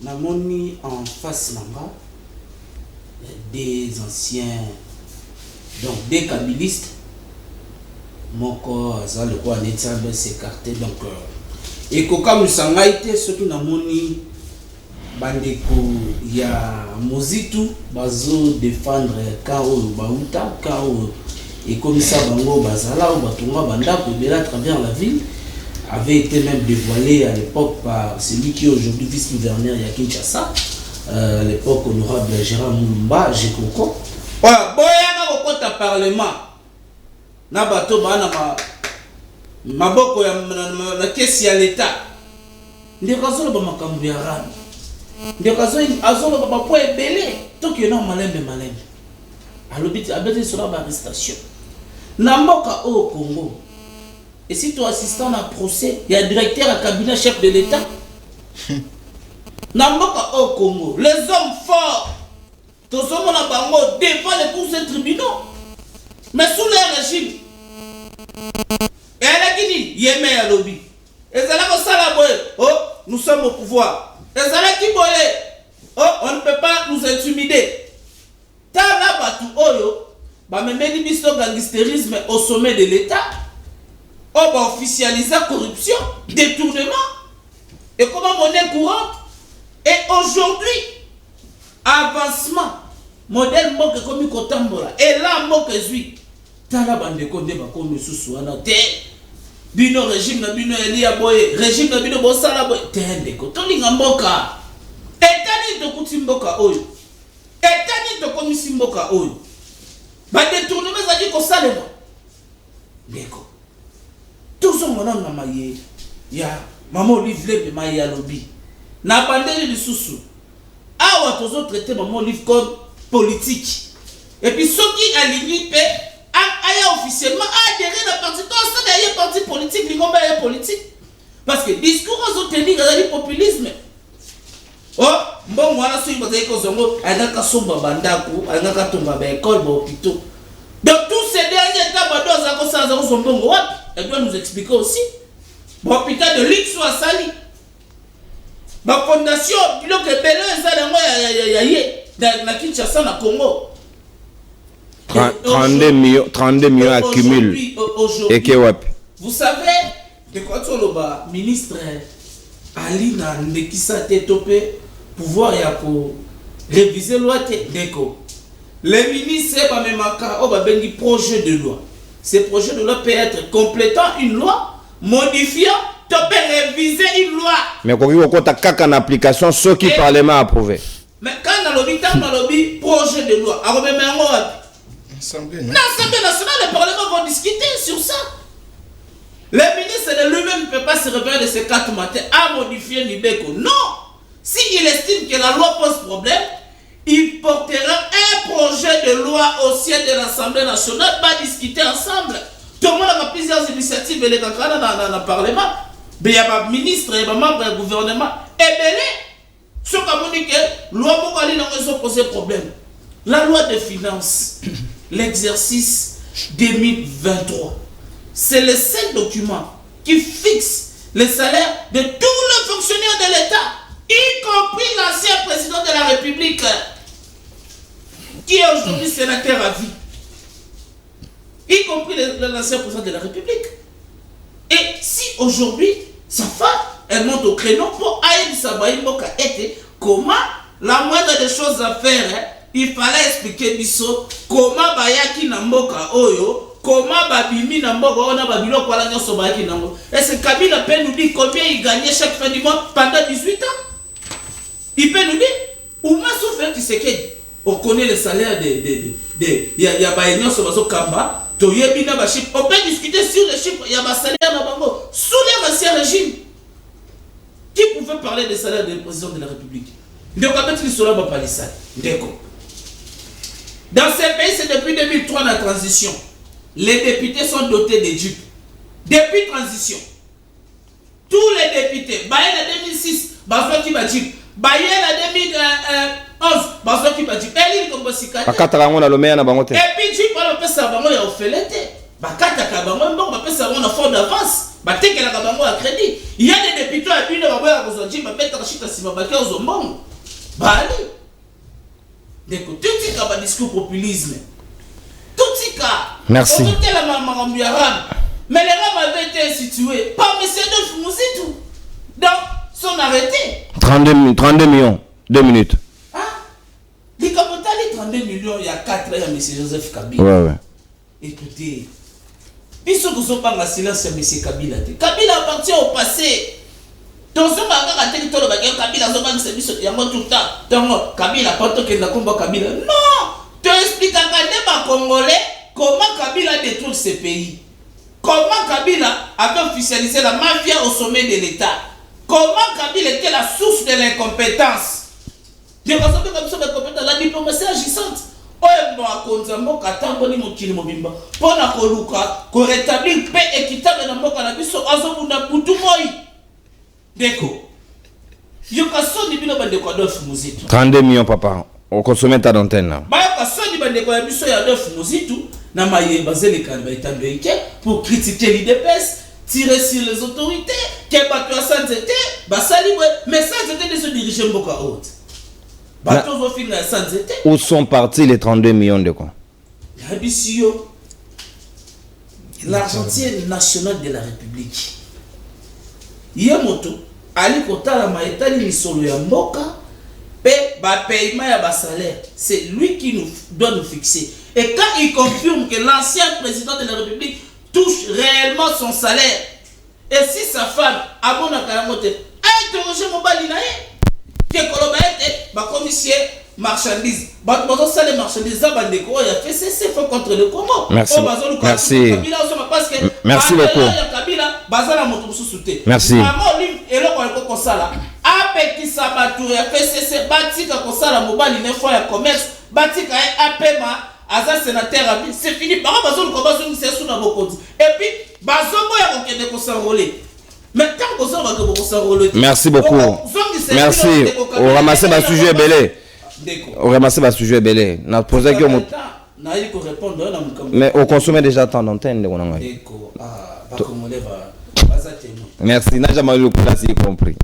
Namoni en face nanga des anciens, donc des kabylistes, moko za le quoi netambe s'écarter donc et koka musangaite ce qui namoni bandeko ya mozitu bazo défendre kao bauta kao et comme ça bango bazala ou batonga bandako de à travers la ville avait été même dévoilé à l'époque par celui qui est aujourd'hui vice-gouverneur ya Kinshasa, à l'époque honorable Gérard Mulumba, Jekoko. Voilà, boyanga kokota parlement. Na bato bana maboko ya na kesi ya l'état. Ndekazo ba makambu ya rami. Ndekazo azolo ba po ebele to ki na malembe. Alobiti abeti sur la arrestation. Na mboka au Congo. Et si tu es assistant à un procès, il y a un directeur à cabinet chef de l'État. Namboka au Congo, les hommes forts, tous hommes en bango devant les cours et tribunaux. Mais sous le régime, et à la Guinée, Yémen à lobby. Et c'est là que ça la boue. Oh, nous sommes au pouvoir. Et c'est là qui boue. Oh, on ne peut pas nous intimider. T'as là, batu oyo, bah, mais meni bisto gangstérisme au sommet de l'État. On va officialiser la corruption, détournement, et comment monnaie courante. Et aujourd'hui, avancement, modèle moque comme Kotambola. Et là, moque zui. Tala bande konde ba kono susu ana te. Bino régime na bino elia boye, régime na bino bosala boye. Tende ko tolinga mboka. Etani to kutimboka oyo. Etani to komisi mboka oyo. Ba détournement za di ko salema. Ndeko. Tous on a maye ya maman Olive Lembe maye ya lobby na bandeli de susu awa tozo traiter maman Olive comme politique et puis ceux qui alignent pe aya officiellement adhérer à parti tout ça derrière parti politique l'ingomba est politique parce que discours aux tenir dans le populisme oh bon moi là celui qui ko zongo anaka somba bandaku anaka tomba ba école ba hôpital donc tous ces derniers temps badoza ko ça za ko zombongo wapi. Elle doit nous expliquer aussi. L'hôpital de Lix ou à Sali. La fondation, il y a que Belé, dans Kinshasa, dans Congo. 32 millions accumulés. Et que vous savez, de quoi tu as le ministre Ali Ndekisa Tetopé, pouvoir pour réviser la loi Deko. Les ministres, ils ont projet de loi. Ce projet de loi peut être complétant une loi, modifiant, tu peux réviser une loi. Mais quand on a une application, ce qui parlement approuvé. Mais quand on a lobby, projet de loi, l'Assemblée nationale, le Parlement va discuter sur ça. Le ministre de lui-même ne peut pas se réveiller de ces 4 matins à modifier Nibeko. Non. S'il estime que la loi pose problème, il portera un projet de loi au sein de l'Assemblée nationale, pas discuter ensemble. Tout le monde a plusieurs initiatives dans le Parlement. Mais il y a des ministres, il y a des membres du gouvernement. Et bien, ce qu'on dit que la loi n'a pas posé problème. La loi de finances, l'exercice 2023, c'est le seul document qui fixe les salaires de tous les fonctionnaires de l'État, y compris l'ancien président de la République, qui est aujourd'hui sénateur à vie, y compris l'ancien président de la République. Et si aujourd'hui, sa femme, elle monte au créneau pour Aïd Sabaïmoka était comment la moindre des choses à faire, il fallait expliquer biso comment Bayaki Namboka Oyo, comment Babimi Namboka on a Babilo kwa la nyoso Bayaki Namboka. Et ce Kabila peut nous dire combien il gagnait chaque fin du mois pendant 18 ans. Il peut nous dire, ou moins sauf tu sais que on connaît le salaire il y a Bayenyo Sobazo Kamba, Toyebina Bachip, on peut discuter sur les chiffres, il y a un salaire Nabango, sous l'ancien régime. Qui pouvait parler des salaires du président de la République? Donc, quand il sera pas parler ça. Dans ces pays, c'est depuis 2003 la transition. Les députés sont dotés de jupes. Depuis transition, tous les députés, Bayel en 2006, Bazoki Bajip, Bayel en 11 bazo qui ba dit eli comme basika bakata ngo na lomea na bango te et puis tu parles pesa bango ya ofelete bakata ka bango mbongo bapesa bango na fond d'avance batekela ka bango ya crédit il y a des députés à bino baboya kozoji bapeta kashita sima bakia ozombongo bali deko tuti ka ba discours populisme tuti ka merci on tela makambo ya rab mais les rab avaient été situés par monsieur Adolphe Muzitu donc son arrêté 32 millions 2 minutes les capitales 32 millions il y a 4 ans il y a monsieur Joseph Kabila ouais écoutez ils sont pas dans silence à monsieur Kabila Kabila appartient au passé donc ce matin quand tu le bagage Kabila zo bang service il y a tout le temps donc Kabila pas que na combat Kabila non tu expliques à des Congolais comment Kabila détruit ce pays comment Kabila avait officialisé la mafia au sommet de l'État comment Kabila était la source de l'incompétence. Je pense que comme ça, la diplomatie agissante. Oye a konza mboka tango ni mokili mobimba. Pona koluka, ko rétablir paix équitable na mboka na biso azobunda butu moi. Deko. Yoka soni bino bande ko Adolphe Muzitu. 32 millions papa. On consomme ta d'antenne là. Ba yoka soni bande ko biso ya Adolphe Muzitu na maye bazeli kan ba itando eke pour critiquer l'IDPS. Tirer sur les autorités, qu'elle bat toi sans été, mais sans été de se diriger Mboka haute. Bateau au final sans été. Où sont partis les 32 millions de quoi? L'Argentine nationale de la République. Yamoto, Ali Kotala Maetali Nisolo ya Mboka, paiement ya salaire. C'est lui qui doit nous fixer. Et quand il confirme que l'ancien président de la République touche réellement son salaire. Et si sa femme a bon akaramote, a interrogé mon balinae, que Kolobete, ma commissaire marchandise, les marchandises, Zabandeko, il a fait cesser contre le Congo. Merci. Merci. Merci beaucoup. Merci. Et là, on a Ape qui s'abattu, il a fait cesser, Batika Kosala, Mobali, une fois le commerce, Batika Apema. Aza sénateur abi c'est fini par bazon ko bazon c'est sous na bokondi et puis bazon boya ko kende ko s'enrôler mais tant ko ça va ko s'enrôler. Merci beaucoup. Merci. On ramasse ba sujet belé. On ramasse ba sujet belé. Na poser que na il ko répondre na mukambo. Mais on consomme déjà tant d'antenne de on a. D'accord. Ah ba ko moleva baza temo. Merci, n'a jamais eu le place compris.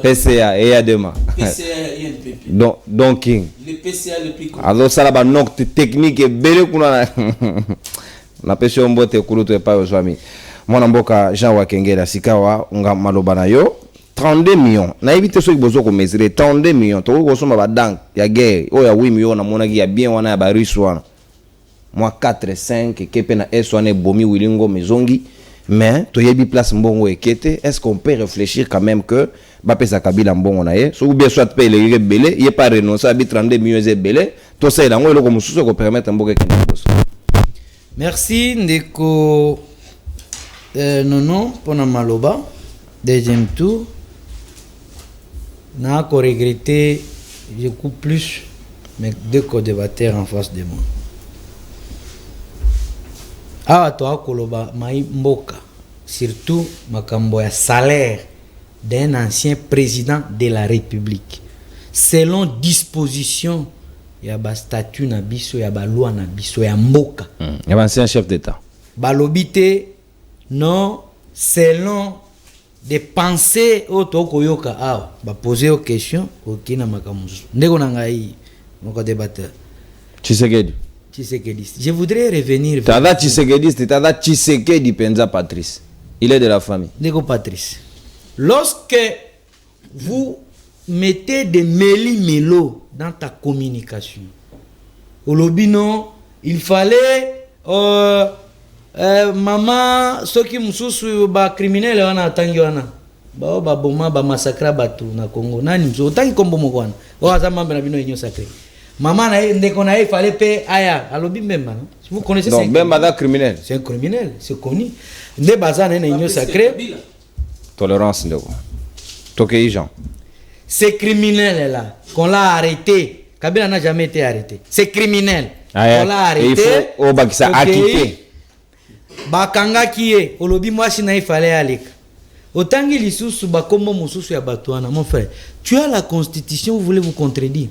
PCA et à demain. PCA et INPP. Donc King. Le PCA le plus compris. Alors ça là nocte technique et belle kuna na pesa mbote kuluto epa yo swami. Mwana mboka Jean Wakengela sikawa nga maloba na yo 32 millions. Na éviter ceux qui bozo ko mesurer 32 millions. To ko soma ba dank ya guerre. O ya 8 millions na mona ki ya bien wana ya ba riche wana. Moi 4 5 kepe na S1 bomi wilingo mezongi. Mais to yebi place mbongo ekete, est-ce qu'on peut réfléchir quand même que Bapesa Kabila mbongo na ye, so ou bien soit paye les belé, il pas renoncer à 32 millions de belé, to ça là ngo eloko mususu ko permettre mboka kende boso. Merci ndeko nono pona maloba deuxième tour. Na ko regretter je coupe plus mais deux co-débatteurs en face de moi. Ah, toi, Koloba, Maï Mboka, surtout makambo ya salaire d'un ancien président de la République. Selon disposition, il y a ba statut na biso, il y a ba loi na biso, ya Mboka. Il y a un ancien chef d'État. Balobité, non, selon des pensées auto koyoka ah, ba poser aux questions, ok na makambo. Ndeko na ngai, moko débatteur. Tshisekedi. Je voudrais revenir. Tada Tshisekedi, Tada Tshisekedi Penza Patrice. Il est de la famille. Nego Patrice. Lorsque vous mettez des méli-mélo dans ta communication, au lobino, il fallait maman, ceux qui m'soussou ba criminel wana tangi wana. Ba ba boma ba massacre batu na Congo. Nani mso tangi kombo mokwana. Wa zama na bino inyo sacré. Maman il fallait payer aya alobi Mbemba. Vous connaissez ça? Mbemba da criminel. C'est un criminel, c'est connu. Ndé bazana na union sacrée. Tolérance ndeko. Tokei Jean. C'est criminel là qu'on l'a arrêté. Kabila n'a jamais été arrêté. C'est criminel. On l'a arrêté. Il faut au bakisa acquitté. Bakanga kié, olobi mwasi na il fallait aller. Otangi lisusu bakombo mususu ya batwana mon frère. Tu as la constitution, vous voulez vous contredire.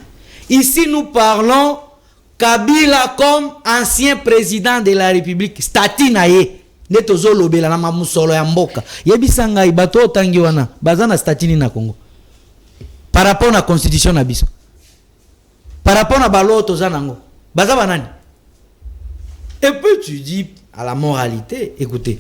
Ici, nous parlons Kabila comme ancien président de la République. Statut na ye. Netozo lobela na mamusolo ya mboka. Yebisanga ibato tangi wana. Bazana statut ni na Congo. Par rapport à la constitution na biso. Par rapport à balo tozanango. Baza banani. Et puis tu dis à la moralité, écoutez,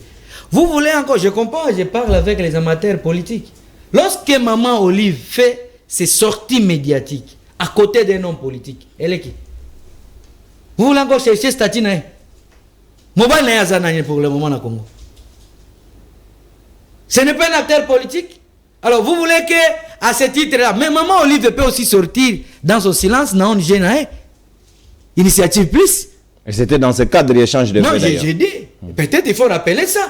vous voulez encore, je comprends, je parle avec les amateurs politiques. Lorsque Maman Olive fait ses sorties médiatiques à côté d'un homme politique, elle est qui? Vous voulez encore chercher statut na mobile na yazananye pour le moment na Congo. Ce n'est pas un acteur politique. Alors vous voulez que à ce titre-là, mais Maman Olive peut aussi sortir dans son silence, non, Initiative Plus. Et c'était dans ce cadre d'échange de non, j'ai dit, peut-être il faut rappeler ça.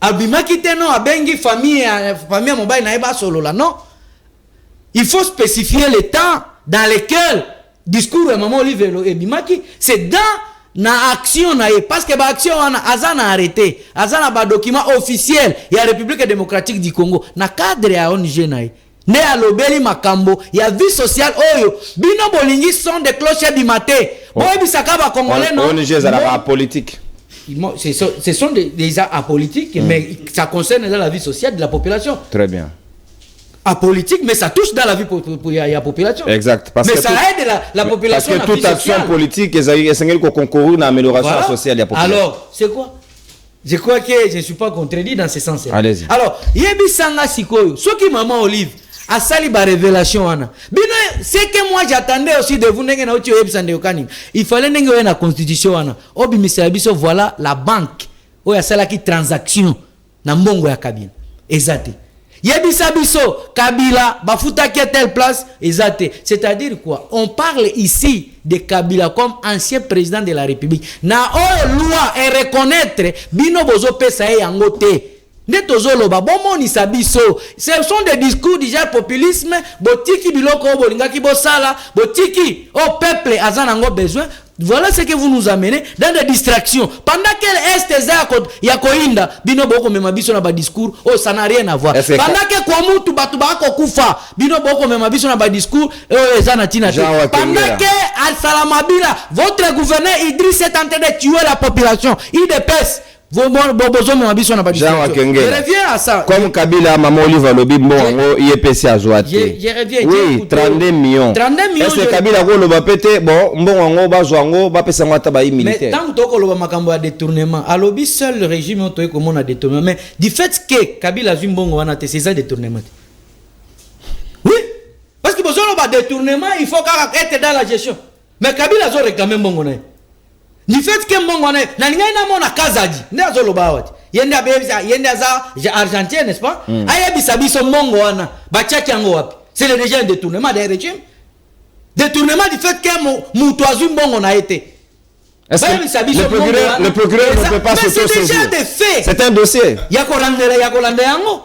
Abima kite non, abengi famille mobile na eba solo là, non. Il faut spécifier les temps dans lesquels discours de Maman Olive et Bimaki, c'est dans na action na parce que ba action ana azana arrêté, azana ba document officiel ya République démocratique du Congo na cadre ya ONG na ne alobeli makambo ya vie sociale oyo bino bolingi sont des cloches bimaté boy bisaka ba congolais non ONG za la politique. Ce sont des apolitiques, mais ça concerne dans la vie sociale de la population. Très bien. Apolitique, mais ça touche dans la vie de la population. Exact. Parce mais que ça aide la population. Parce que toute action politique est concouru à l'amélioration sociale de la population. Alors, c'est quoi? Je crois que je ne suis pas contredit dans ce sens. Allez-y. Alors, Yebi Sanga Sikoyo, ce qui Maman Olive a sali ba révélation ana. Bino, c'est que moi j'attendais aussi de vous n'engue na uti Yebi Sande Okani. Il fallait n'engue na constitution ana. Obi misabiso voilà la banque. Oya sala ki transaction na mbongo ya Kabila. Exact. Yebisa biso Kabila bafuta ki telle place exact. C'est-à-dire quoi? On parle ici de Kabila comme ancien président de la République. Na loi et reconnaître bino bozo pesa e yango te. Ce sont des discours déjà populisme, botiki biloko bolingaki bosala, botiki au peuple azanango besoin. Voilà ce que vous nous amenez dans des distractions. Pendant qu'elle est yakoinda, bino boko mema biso na ba discours, oh ça n'a rien à voir. Pendant que kwa mutu batu bako kufa, bino boko mema biso na ba discours, oh ezana tina te. Pendant que Al Salamabila, votre gouverneur Idriss est en train de tuer la population, il dépêche. Je reviens à ça. Comme Kabila, Maman Olive Lobi, IEPC à Zouate. Je reviens. Oui, 32 millions. 32 millions. Est-ce que Kabila va péter? Bon, va péter un tabac militaire. Mais tant que tu as makambo à détournement, à Lobi seul le régime a comment détournement. Mais du fait que Kabila a Zimbongo a c'est ça détournement. Oui, parce que besoin de détournement, il faut être dans la gestion. Mais Kabila a réclamé Bongo. Du fait que mon na ninga na kazaji ndazo lobawati yenda bebisa yenda za argentin n'est-ce pas ayebisa biso mongo wana bachaki yango wapi c'est le déjà un détournement des régimes détournement du fait que mutu azu mbongo na été le procureur ne peut pas se c'est déjà des faits c'est un dossier yakolanda yango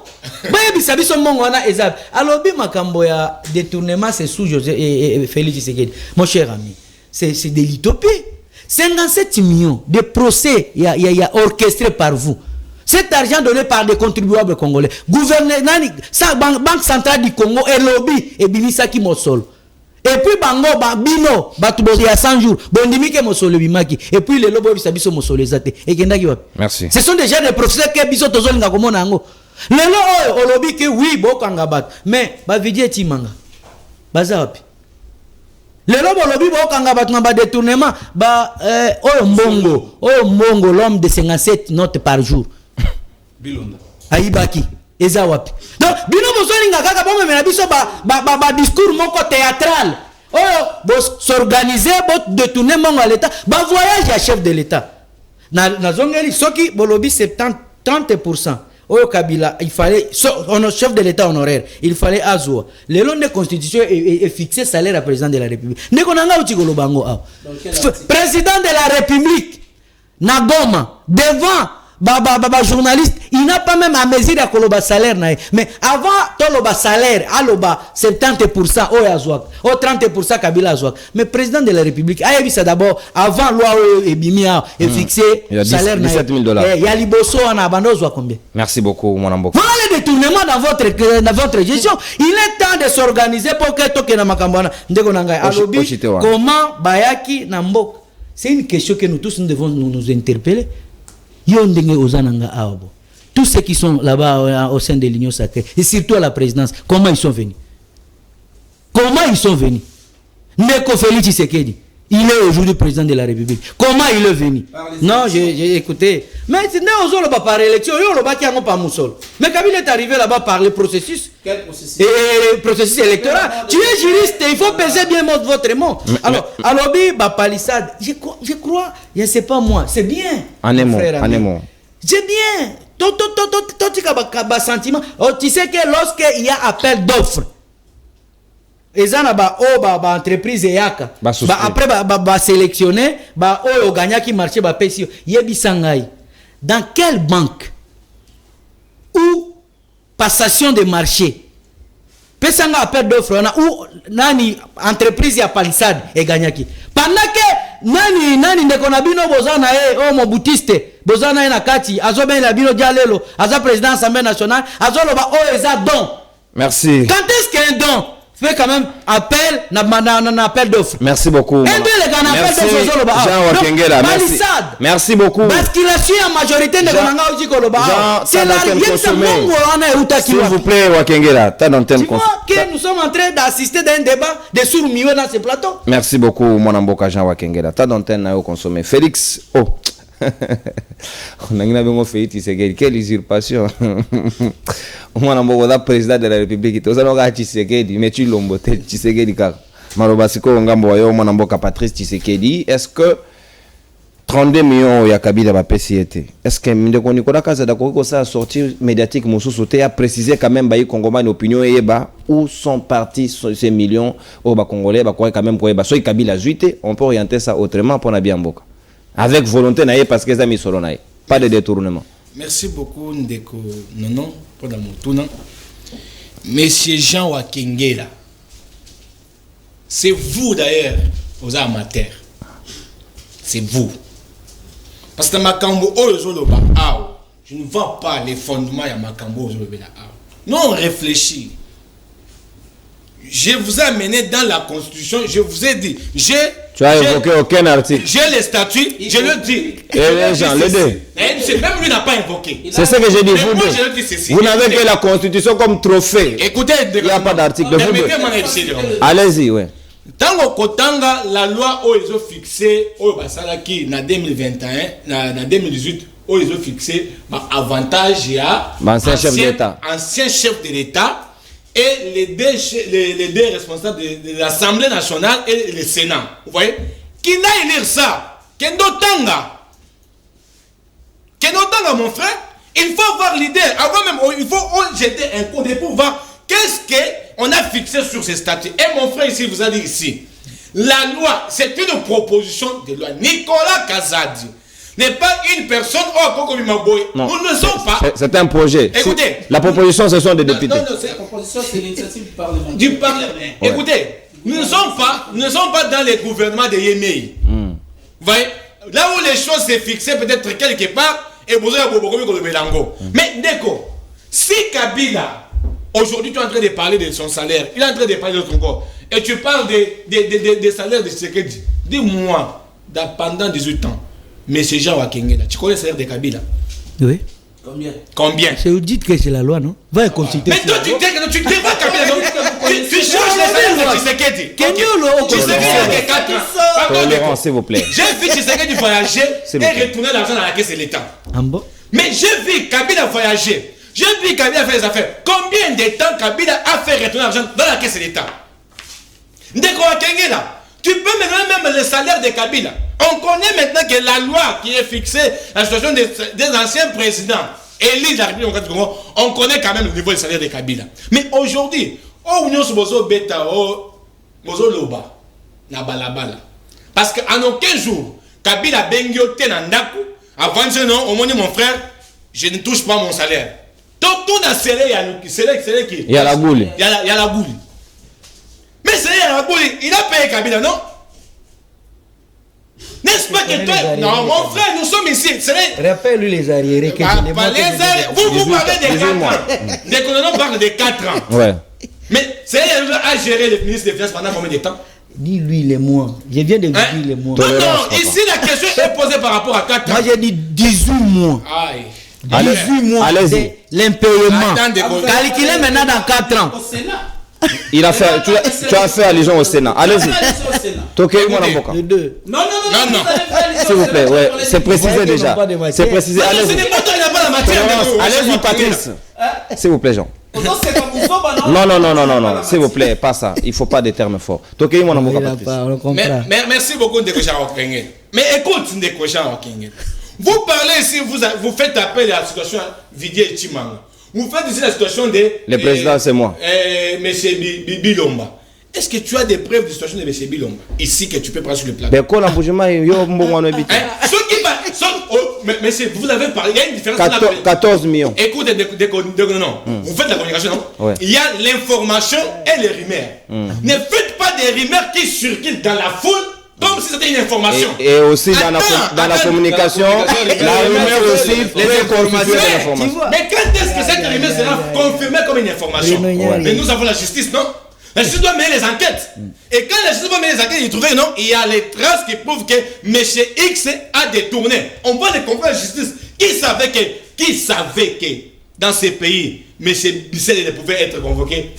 bayebisa biso mbongo wana ezab alobi makambo ya détournement c'est sous José et Félix Tshisekedi mon cher ami c'est de l'utopie. 57 millions de procès y a orchestré par vous. Cet argent donné par des contribuables congolais. Gouverneur, Banque centrale du Congo et lobby et Binisaki Mosol. Et puis Bango, Bino, Batubosi à 100 jours. Bondimike Mosol Bimaki. Et puis les lobos Bisabiso Mosol Zate. Et Kendaki Wap. Merci. Ce sont déjà des professeurs qui Biso Tozol Ngakomona Ango. Les lobos au lobby que oui, Bokangabat. Mais, Bavidie Timanga. Bazawapi. Le lobo lobi ba okanga batuna ba détournement ba oyo mbongo l'homme de 57 notes par jour bilonda aibaki eza wapi donc bino bozolinga kaka bombe mena biso ba discours moko théâtral oyo bo s'organiser bo détourner mongo à l'état ba voyage à chef de l'état na zongeli soki bolobi 30%. Au Kabila, il fallait, chef de l'État honoraire, il fallait Azoua. Le long de la Constitution est fixé salaire à président de la République. Président de la République, Nagoma, devant journaliste, il n'a pas même à mesurer le salaire. Mais avant, le salaire, aloba 70%, ou 30% Kabila Azouak. Mais président de la République, ça d'abord, avant loi et bimia est fixé, salaire 17 000 $. Il y a Liboso en abandon, combien? Merci beaucoup, mon ambo. Voilà le détournement dans votre gestion. Il est temps de s'organiser pour que tout le monde. Comment Bayaki Nambo? C'est une question que nous tous nous devons nous interpeller. Tous ceux qui sont là-bas au sein de l'Union sacrée, et surtout à la présidence, comment ils sont venus? Comment ils sont venus? Neko Félix Tshisekedi, il est aujourd'hui président de la République. Comment il est venu? Non, j'ai écouté. Mais c'est ne pas par élection, mais Kabila est arrivé là-bas par le processus. Quel processus? Et processus électoral. Tu es juriste, il faut peser bien votre mot. Alors, palissade, je crois, je ne sais pas moi, c'est bien. Anémon. C'est bien. Sentiment. Tu sais que lorsqu'il y a appel d'offres, entreprise après sélectionner gagner qui marché dans quelle banque ou passation de marché pesanga appel d'offre ou nani entreprise ya palissade et gagner qui pendant que nani ndekonabino bozana mo boutiste bozana na kati azoben la bino dialelo aza président assemblée nationale azoloba eza don. Merci. Quand est-ce qu'il y a un don? Fait quand même appel appel d'offres. Merci beaucoup. Merci Jean Wakengela. Merci beaucoup. Parce qu'il a su en majorité de c'est la s'il vous plaît Wakengela, tu vois que nous sommes en train d'assister à un débat de sourds-muets dans ce plateau. Merci beaucoup mon amboka Jean Wakengela. T'as d'antenne à consommer. Félix, on a fait quelle usurpation. Moi, je suis président de la République. Mais tu l'as Tshisekedi. Patrice Tshisekedi. Est-ce que 32 millions de Kabila va payer? Est-ce que Nicolas Kazadako a sorti médiatique a précisé quand même que Congolais opinion où sont partis ces millions au Congolais quand même pour soit Kabila juité, on peut orienter ça autrement pour la bien boka. Avec volonté parce que ça mis solo pas de détournement. Merci beaucoup Ndeko Nono pour la motuna. Monsieur Jean Wakengela, c'est vous d'ailleurs aux amateurs. C'est vous. Parce que Makambo Ozoloba, je ne vois pas les fondements de Makambo Ozoloba. Non, réfléchis. Je vous ai amené dans la Constitution, je vous ai dit, tu as évoqué aucun article. J'ai les statuts, je le dis. Et les gens, les deux. Même lui n'a pas invoqué. C'est ce que j'ai dit, vous deux. Vous n'avez que la Constitution comme trophée. Écoutez, il n'y a pas d'article. Allez-y, oui. Tango Kotanga, la loi où ils ont fixé, au Basalaki, en 2021, en 2018, où ils ont fixé, avantage, il y a ancien chef de l'État. Et les deux responsables de l'Assemblée nationale et le Sénat. Vous voyez? Qui n'a lire ça? Kendo Tanga, mon frère, il faut avoir l'idée. Avant même, il faut jeter un coup de pour voir qu'est-ce qu'on a fixé sur ces statuts. Et mon frère ici vous a dit ici, la loi, c'est une proposition de loi. Nicolas Kazadi n'est pas une personne nous ne sommes pas. C'est un projet. Écoutez, la proposition, ce sont des députés. Non, c'est la proposition, c'est l'initiative du Parlement. Ouais. Écoutez, nous ne sommes pas dans les gouvernements de Yémei. Vous voyez, là où les choses s'est fixées peut-être quelque part, et vous avez le mélango. Mais Ndeko, si Kabila, aujourd'hui tu es en train de parler de son salaire, il est en train de parler de ton corps, et tu parles des salaires de Tshisekedi, dis-moi, pendant 18 ans, mais c'est Jean Wakengela, tu connais le salaire de Kabila? Oui. Combien? C'est vous dites que c'est la loi, non? Va consulter. Mais toi, tu défends Kabila, tu cherches le salaire de Tshisekedi. Tshisekedi a 4 ans. Tolérance, s'il vous plaît. J'ai vu Tshisekedi voyager et retourner l'argent dans la caisse de l'État. Mais j'ai vu Kabila voyager. J'ai vu Kabila faire les affaires. Combien de temps Kabila a fait retourner l'argent dans la caisse de l'État? Ndeko Wakengela, tu peux me donner même le salaire de Kabila. On connaît maintenant que la loi qui est fixée, la situation des anciens présidents, élus de la République démocratique du Congo, on connaît quand même le niveau du salaire de Kabila. Mais aujourd'hui, on se bozo beta, bozo loba, na balabala. Parce qu'en aucun jour, Kabila bengyo tenandaku, Avant de dire non, au moins mon frère, je ne touche pas mon salaire. Donc tout a scellé, il y a la boule. Il y a la boule. Mais c'est la boule, il a payé Kabila, non? N'est-ce pas que toi, non, mon frère, nous sommes ici. Rappelle-lui les arriérés. Vous parlez de 4 ans. Des colonels parlent de 4 ans. Ouais. Mais c'est elle a géré le ministre des Finances pendant combien de temps? Dis-lui les mois. Je viens de lui dire les mois. Non, ici la question est posée par rapport à 4 ans. Moi j'ai dit 18 mois. Aïe. 18 mois. Allez-y. L'impayement. Calculez maintenant dans 4 ans. Au Sénat. Il a fait, tu as fait allusion au Sénat. Allez-y. Toquez moi Les deux. Non. S'il vous plaît, ouais, c'est précisé déjà. C'est précisé. Ce Allez-y. n'est pas toi qui n'as pas la matière. Allez-y, Patrice. S'il vous plaît, Jean. Non, s'il vous plaît, pas ça. Il ne faut pas des termes forts. Toquez moi Patrice. On comprend. Merci beaucoup, Ndeko Okenge. Mais écoute, Ndeko Okenge. Vous parlez ici, vous faites appel à la situation Vidier Chimanga. Vous faites ici la situation de... Le président, c'est moi. Monsieur Bilomba. Est-ce que tu as des preuves de situation de M. Bilomba ici que tu peux prendre sur le plateau? Mais quoi l'embouchement, mais vous avez parlé, il y a une différence. 14 millions. Écoutez, non. Vous faites la communication, non? Ouais. Il y a l'information et les rumeurs. Ne faites pas des rumeurs qui circulent dans la foule comme si c'était une information. Et aussi dans la communication, la rumeur aussi fait constituer de l'information. Mais quand est-ce que cette rumeur sera confirmée comme une information? Mais nous avons la justice, non? La justice doit mener les enquêtes. Et quand la justice doit mener les enquêtes, il trouvait, non, il y a les traces qui prouvent que M. X a détourné. On va les comprendre la justice. Qui savait que dans ces pays, M. Bissel ne pouvait être convoqué?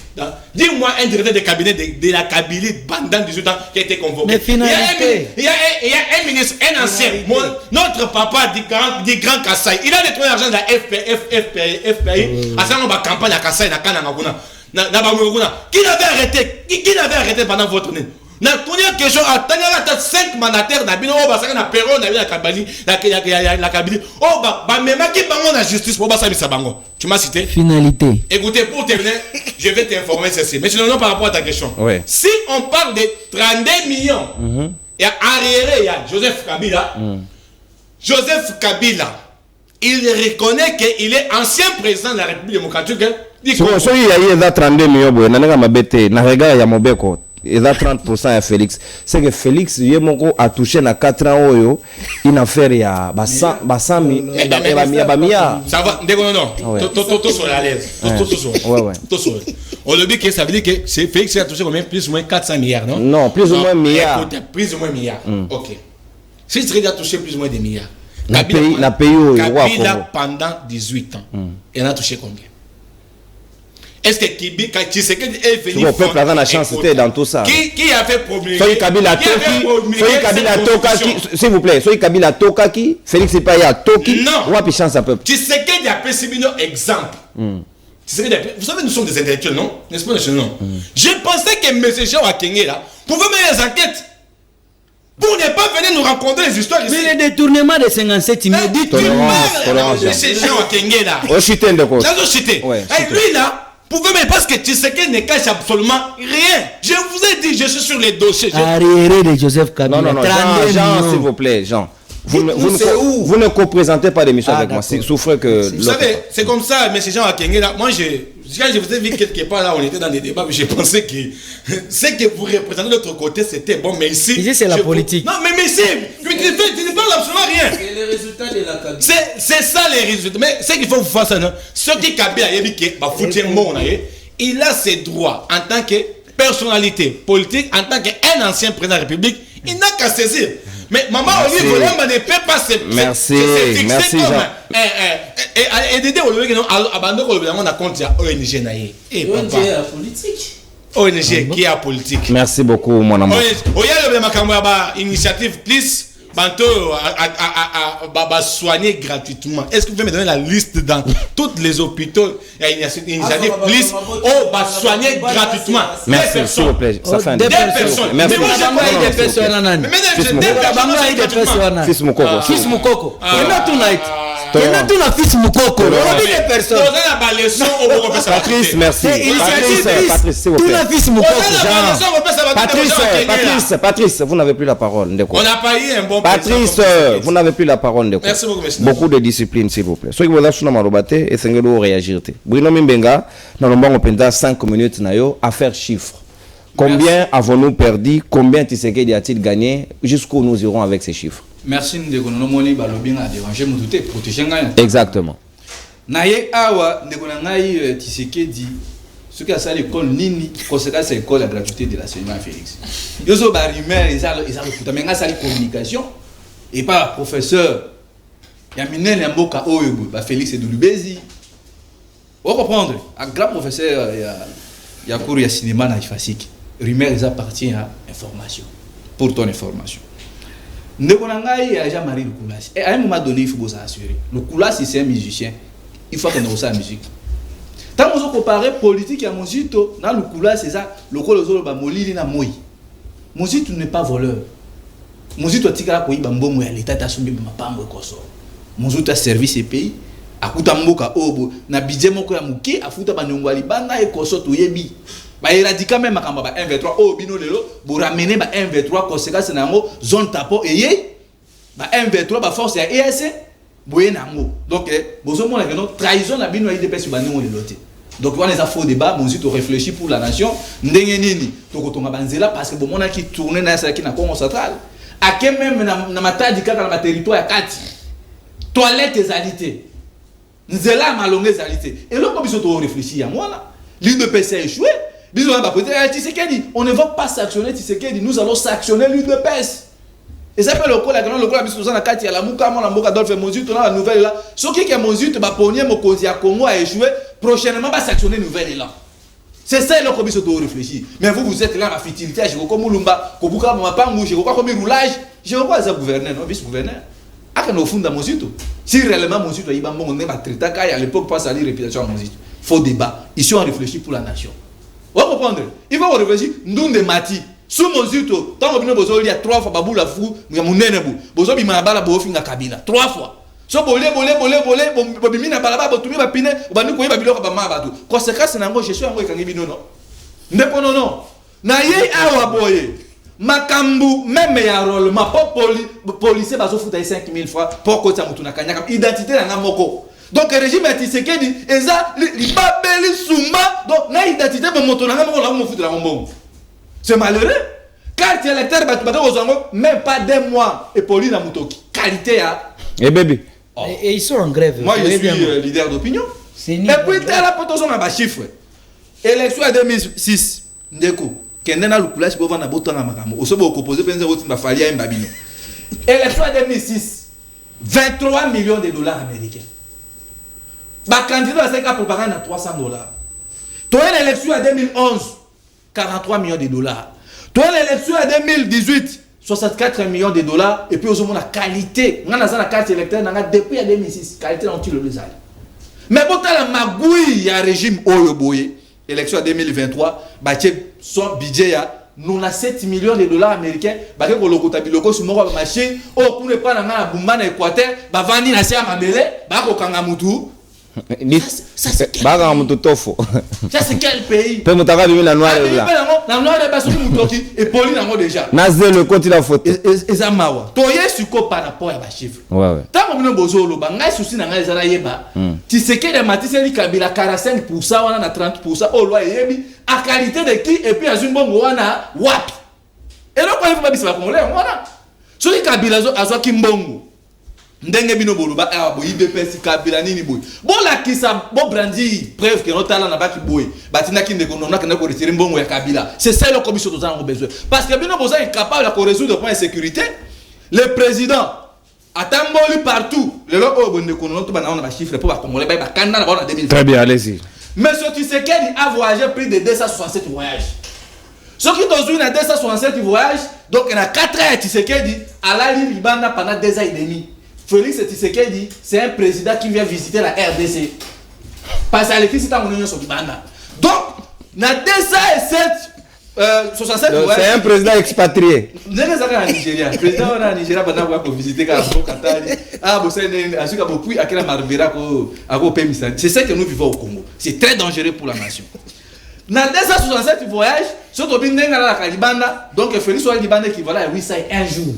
Dis-moi un directeur de cabinet de la Kabylie pendant 18 ans qui a été convoqué. Mais finalité. Il y a un ministre, un ancien, notre papa du grand Kassai. Il a détourné l'argent de la FPI. À ça, on va campagne à Kassai, à Kanangaguna. Qui l'avait arrêté pendant votre nez? La première question, à 5 mandataires d'Abino, na Perron, la Kabylie. Oh, même qui bango la justice pour ça, tu m'as cité? Finalité. Écoutez, pour terminer, je vais t'informer ceci. Mais sinon, par rapport à ta question. Ouais. Si on parle de 32 millions, il y a arriéré, il y a Joseph Kabila. Joseph Kabila, il reconnaît qu'il est ancien président de la République démocratique. Il y a 32 millions, il y a 30% à Félix. C'est que Félix a touché dans 4 ans, il a fait 100 millions. Ça va, non. Tout sur la l'aise. On le dit que ça veut dire que Félix a touché combien? Plus ou moins 400 milliards, non? Non, plus ou moins milliards. Plus ou moins milliards. Ok. Si tu as touché plus ou moins des milliards, Kabila pendant 18 ans, il en a touché combien? Est-ce que Tshisekedi est venu? Le peuple avait la chance, c'était dans tout ça. Qui a fait problème? Soyez Kabila Toki, s'il vous plaît, soyez Kabila Tokaki, Félix Ipaya Toki, ou a chance à peuple. Tshisekedi a pris exemple. Vous savez, nous sommes des intellectuels, non? N'est-ce pas, non? Je pensais que M. Jean Wakenge là pouvait mener les enquêtes pour ne pas venir nous raconter les histoires ici. Mais le détournement de 57 millions, dit tolérance. M. Jean Wakenge là. Lui là. Pouvez-vous, parce que Tshisekedi ne cache absolument rien. Je vous ai dit, je suis sur les dossiers. Arriéré de Joseph Kabila. Non, Jean, s'il vous plaît, Jean. Vous ne co-présentez pas d'émission avec moi. Souffrez que. Vous savez, c'est comme ça, mais ces gens à Kenge là. Moi, quand je vous ai vu quelque part là, on était dans des débats, mais j'ai pensé que ce que vous représentez de l'autre côté, c'était bon, mais ici. Ici, c'est la politique. Non, mais ici, tu ne parles absolument rien. C'est les résultats de la Kabylie. C'est ça les résultats. Mais ce qu'il faut vous faire ça, non? Ce qui Kabila a dit, il a ses droits en tant que personnalité politique, en tant qu'un ancien président de la République, il n'a qu'à saisir. Mais maman Olivier Volamba ne peut pas se fixer comme et d'aider Olivier non abandonner Olivier on a compte à ONG naïe. ONG à politique. ONG qui est à politique. Merci beaucoup mon amour. Oya le makambo ba initiative please banto à soigner gratuitement. Est-ce que vous pouvez me donner la liste dans tous les hôpitaux initiative please soigner gratuitement? Merci s'il vous plaît. Ça fait des personnes. Merci. Des personnes. Fils Mukoko. Fils Mukoko. Kena tu na fils Mukoko. On dit des personnes. Patrice, merci. Patrice, s'il vous plaît. Tu na fils Mukoko. Patrice, vous n'avez plus la parole. On n'a pas eu un bon Patrice, vous n'avez plus la parole. Merci beaucoup, monsieur. Beaucoup de discipline, s'il vous plaît. Soki vous sur Marobate et Sengelo réagir. Bruno Mimbenga, nous avons 5 minutes à faire chiffres. Combien avons-nous perdu? Combien Tshisekedi a-t-il gagné? Jusqu'où nous irons avec ces chiffres? Merci de nous déranger, protéger. Exactement. Naye awa ndekonangai Tshisekedi ce qui a ça l'école nini conséquence c'est l'école la gratuité de l'enseignement Félix. Yozo ba rumeur ils ont foutu mais ngasa communication et pas professeur ya minene mboka oyo ba Félix de Lubezi. On comprendre un grand professeur ya cours ya cinéma na Ifasik. Rumeur ils appartient à information. Pour ton information. Ndekonangai ya Jean-Marie Lukulasi. Et à un moment donné il faut vous assurer. Lukulasi c'est un musicien. Il faut qu'on ait aussi la musique. Tant que vous comparez politique à Mozito, dans le coulage, c'est ça, le col aux autres, Molili na moi. Mozito n'est pas voleur. Mozito a tiré la coïba mbomou à l'état d'assumé ma pambo koso. Mozito a servi ses pays. A kutamboka obo na budget moko ya muke a futa ba nyongwali banda e koso to yebi. Ba éradiquer même makamba ba 1v3 o bino lelo, bo ramener ba 1v3 conséquence na ngo zone tapo eye. Ba 1v3 ba force ya ESC. Donc, trahison la bino IDP sur banimo loté. Donc, on les a faux débat, mon zito réfléchit pour la nation. Ndengenini, tokotonga banzela parce que bon on a qui tourner na ça qui na Congo central. A que même na matadi kaka na territoire ya kati. Toilette ezalité. Nzela malonge ezalité. Et là comme ils ont réfléchi à moi là, l'UDPS a échoué. Bisous on va peut-être Tshisekedi, on ne va pas sanctionner Tshisekedi, nous allons sanctionner l'UDPS. Et ça fait le coup la grande local parce que ça na kati ya la muka mon la mboka Adolphe Mozito na la nouvelle là ce qui est Mozito ba ponier mo konzi ya Congo a échoué prochainement va sanctionner nouvelle là c'est ça le commission de réfléchir mais vous êtes là ma futilité je comme Mulumba kobuka ma pangu je quoi comme roulage je vois ça gouverneur non vice gouverneur aka no funda Mozito si réellement Mozito iba mbongo ne ba traiter ka à l'époque pas salir réputation Mozito faux débat ici on réfléchit pour la nation on va comprendre il va réfléchir ndunde mati sous Mozito, tant que vous avez 3 fois baboula fou, vous avez vous avez bala bofinga kabila 3 fois. So bolé, bobimina balaba botumi ba pine, bandi ko yeba biloko ba mabatu. Conséquence na ngo gestion ngo ekangi bino non. Ndeko non. Na ye awa boye. Makambu même ya rôle ma policier bazo futa 5000 fois pour kota mutu na kanyaka identité na moko. Donc le régime a Tshisekedi eza li babeli suma donc na identité bo moto na moko la mo futa na mbongo. C'est malheureux. Carte électeur, même pas 2 mois. Et Pauline a Moutoki. Qualité à. Et bébé. Oh. Et ils sont en grève. Moi, je suis leader d'opinion. Et puis, tu as la potentiel dans ma chiffre. Élection en 2006. Ndeko. Kendena Lukulasi pour vendre un bouton à Makamo. Au sommet, au composé, penser au Timba Falia et Mbabino. Élection en 2006. 23 millions de dollars américains. Ma candidat à 5 ans propagande à $300. Toi, l'élection en 2011. 43 millions de dollars. Toi, l'élection en 2018, 64 millions de dollars. Et puis, au moins, la qualité. On a la carte électorale depuis 2006. Qualité, on tire le lézard. Mais quand la magouille, il y a un régime Oyoboye. Élection en 2023, son budget, nous avons 7 millions de dollars américains. Parce que le Kotabiloko, sur mon marché, on ne prend la Boumana Équateur, Bavani, la Sia Mabele, Bako Kangamutu. Ça c'est quel pays? Peut mutaka bimi la noire là. La noire est basé mutoki et Pauline en déjà. Nazel le compte la photo. Ezamawa. Toye suko par rapport à ba chiffre. Ouais. Tant que nous bozolo ba ngai souci na ngai zara yeba. Tshisekedi matiseli kabila 45% wana na 30% au loi yebi à qualité de qui et puis azun bongo wana wapi. Et donc il faut pas bisa congolais wana. Soki kabila zo azwa kimbongo. Ndenge bino boluba a bo IDPS kabila nini boy bon la kisa bon brandi preuve que notala na baki boy batina kinde ko nona kana ko retirer mbongo ya kabila c'est ça le commission tozana ngo besoin parce que bino boza incapable de résoudre le point de sécurité le président atamboli partout le lo o bonde ko nona to bana on ba chiffre pour ba congolais ba kanda na ba 2020 très bien allez-y monsieur Tshisekedi a voyagé plus de 267 voyages ceux qui ont eu 267 voyages donc il y a 4 ans Tshisekedi à la Libanda pendant 2 ans et demi. Félix Tshisekedi, c'est un président qui vient visiter la RDC. Parce qu'à l'électricité, on est sur Libanda. Donc, dans 207, c'est un président expatrié. Vous avez ça en Nigeria. Le président en Nigeria, pour visiter Katari. Ah, vous savez, c'est ça que nous vivons au Congo. C'est très dangereux pour la nation. Dans 267 voyages, Surtout bien dans la Calibanda, donc Félix soit Libanda équivalent à 800 un jour.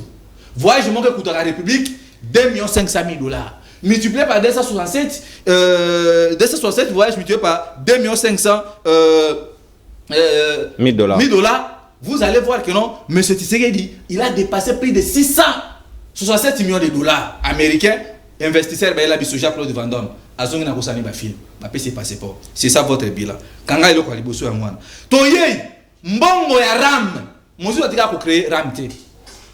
Voyage mon que coûte à la République 2 500 000 $. Multiplié par 267, 267 voyages multiplié par 2 500 $1000. $1000, vous allez voir que non, M. Tshisekedi, il a dépassé plus de 667 millions de dollars américains. Investisseur, il a dit Claude Van Damme. Azongi na kosani ba film, ba pese passeport. C'est ça votre bilan. Kanga ilo kwa liboso ya mwana. Toye mbongo ya RAM. Mozu atika ko créer RAM te.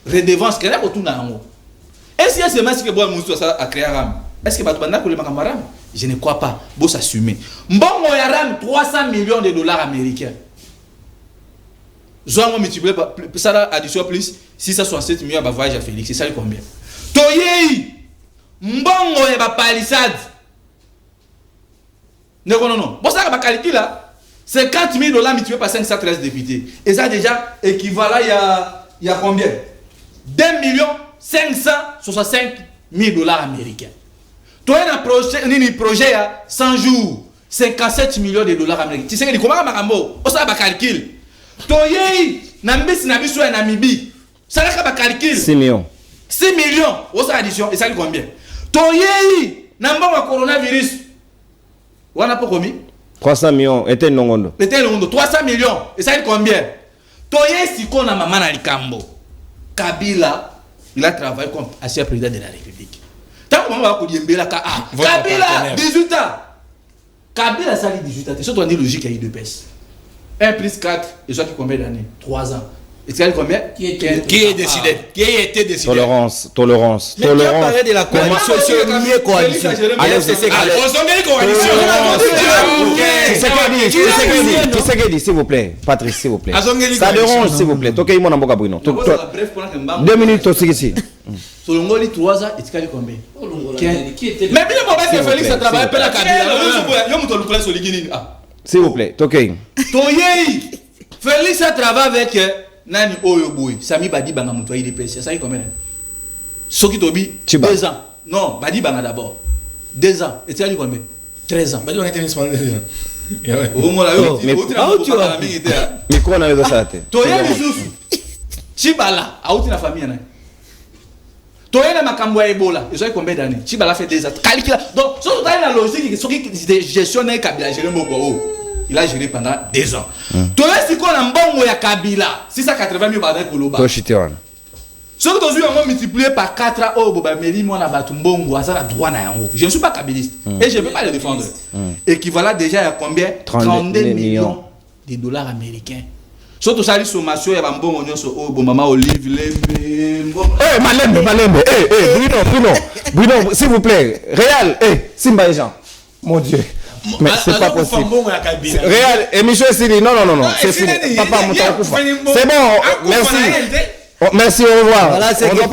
Redevance kele ko tuna ngo. Est-ce que c'est masque que bois Mozu a créé RAM? Est-ce que batu banda ko le makamba RAM? Je ne crois pas. Bo s'assumer. Mbongo ya RAM 300 millions de dollars américains. Zoango multiplié par ça là addition plus 667 millions ba voyage à Félix. C'est ça combien? Toye mbongo ya ba palissade. Non. Bon, ça va calculer là. 50 000 $ multiplié par 513 députés. Et ça déjà équivalent il y a combien? 2 565 000 $ américains. Tu as un projet à 100 jours, 57 millions de dollars américains. Tu sais comment on ça va calculer. Tu as un Namibie. Ça va calculer. 6 millions. 6 millions. On ça addition. Et ça combien? Tu as un coronavirus. On a pas commis 300 millions. Était non. 300 millions. Et ça dit combien? Toye Siko na maman na Likambo. Kabila, il a travaillé comme ancien président de la République. Tant que maman va dire Kabila 18 ans. Kabila ça dit 18 ans. C'est surtout on dit logique à IDPS. 1 plus 4 et ça qui combien d'années? 3 ans. Et ça dit combien? Qui est décidé? Qui a été décidé? Tolérance. Mais qui a parlé de la coalition? C'est une liée coalition. Allez, c'est Tshisekedi, s'il vous plaît. Patrice, s'il vous plaît. Ça dérange, s'il vous plaît. Toke Imona Mboka Bruno. 2 minutes aussi ici. Solongoli 3 ans et tu as combien? Mais bien parce que Félix a travaillé pour la Kabila. S'il vous plaît, Toke. Toye Félix a travaillé avec Nani Oyoboy, Sami Badi Banga Moutoyi de PC. Ça y est combien? Soki Tobi, 2 ans. Non, Badi Banga d'abord. 2 ans. Et tu as dit combien? 13 ans. Badi Banga était disponible. Micro na yodo sate. Toye Misusu. Chibala, auti na famille na. Toye na makambo ya Ebola. Et ça y est combien d'années? Chibala fait 2 ans. Calcula. Donc, si tu as la logique, qui gestionne Kabila, géré Moko. Il a géré pendant 2 ans. Tu as dit qu'on a un bon ya Kabila, 680 000 badin Koloba. Toshitewan. Ce que tu as multiplié par 4 ans, oh, Boba Meri, moi, na Batumbongo, ça a droit na yango. Je ne suis pas kabiliste et je ne peux pas le défendre. Équivalent déjà à combien? 32 millions de dollars américains. Surtout ça, les sommations, il y a un bon oignon sur oh, maman Olive, Malembe. Bruno, s'il vous plaît. Réal, Simba et Jean. Mon Dieu. Mais c'est pas possible. Réal, émission Siri. Non. C'est fini. Papa, c'est bon. Merci. Merci, au revoir. Voilà, c'est au revoir.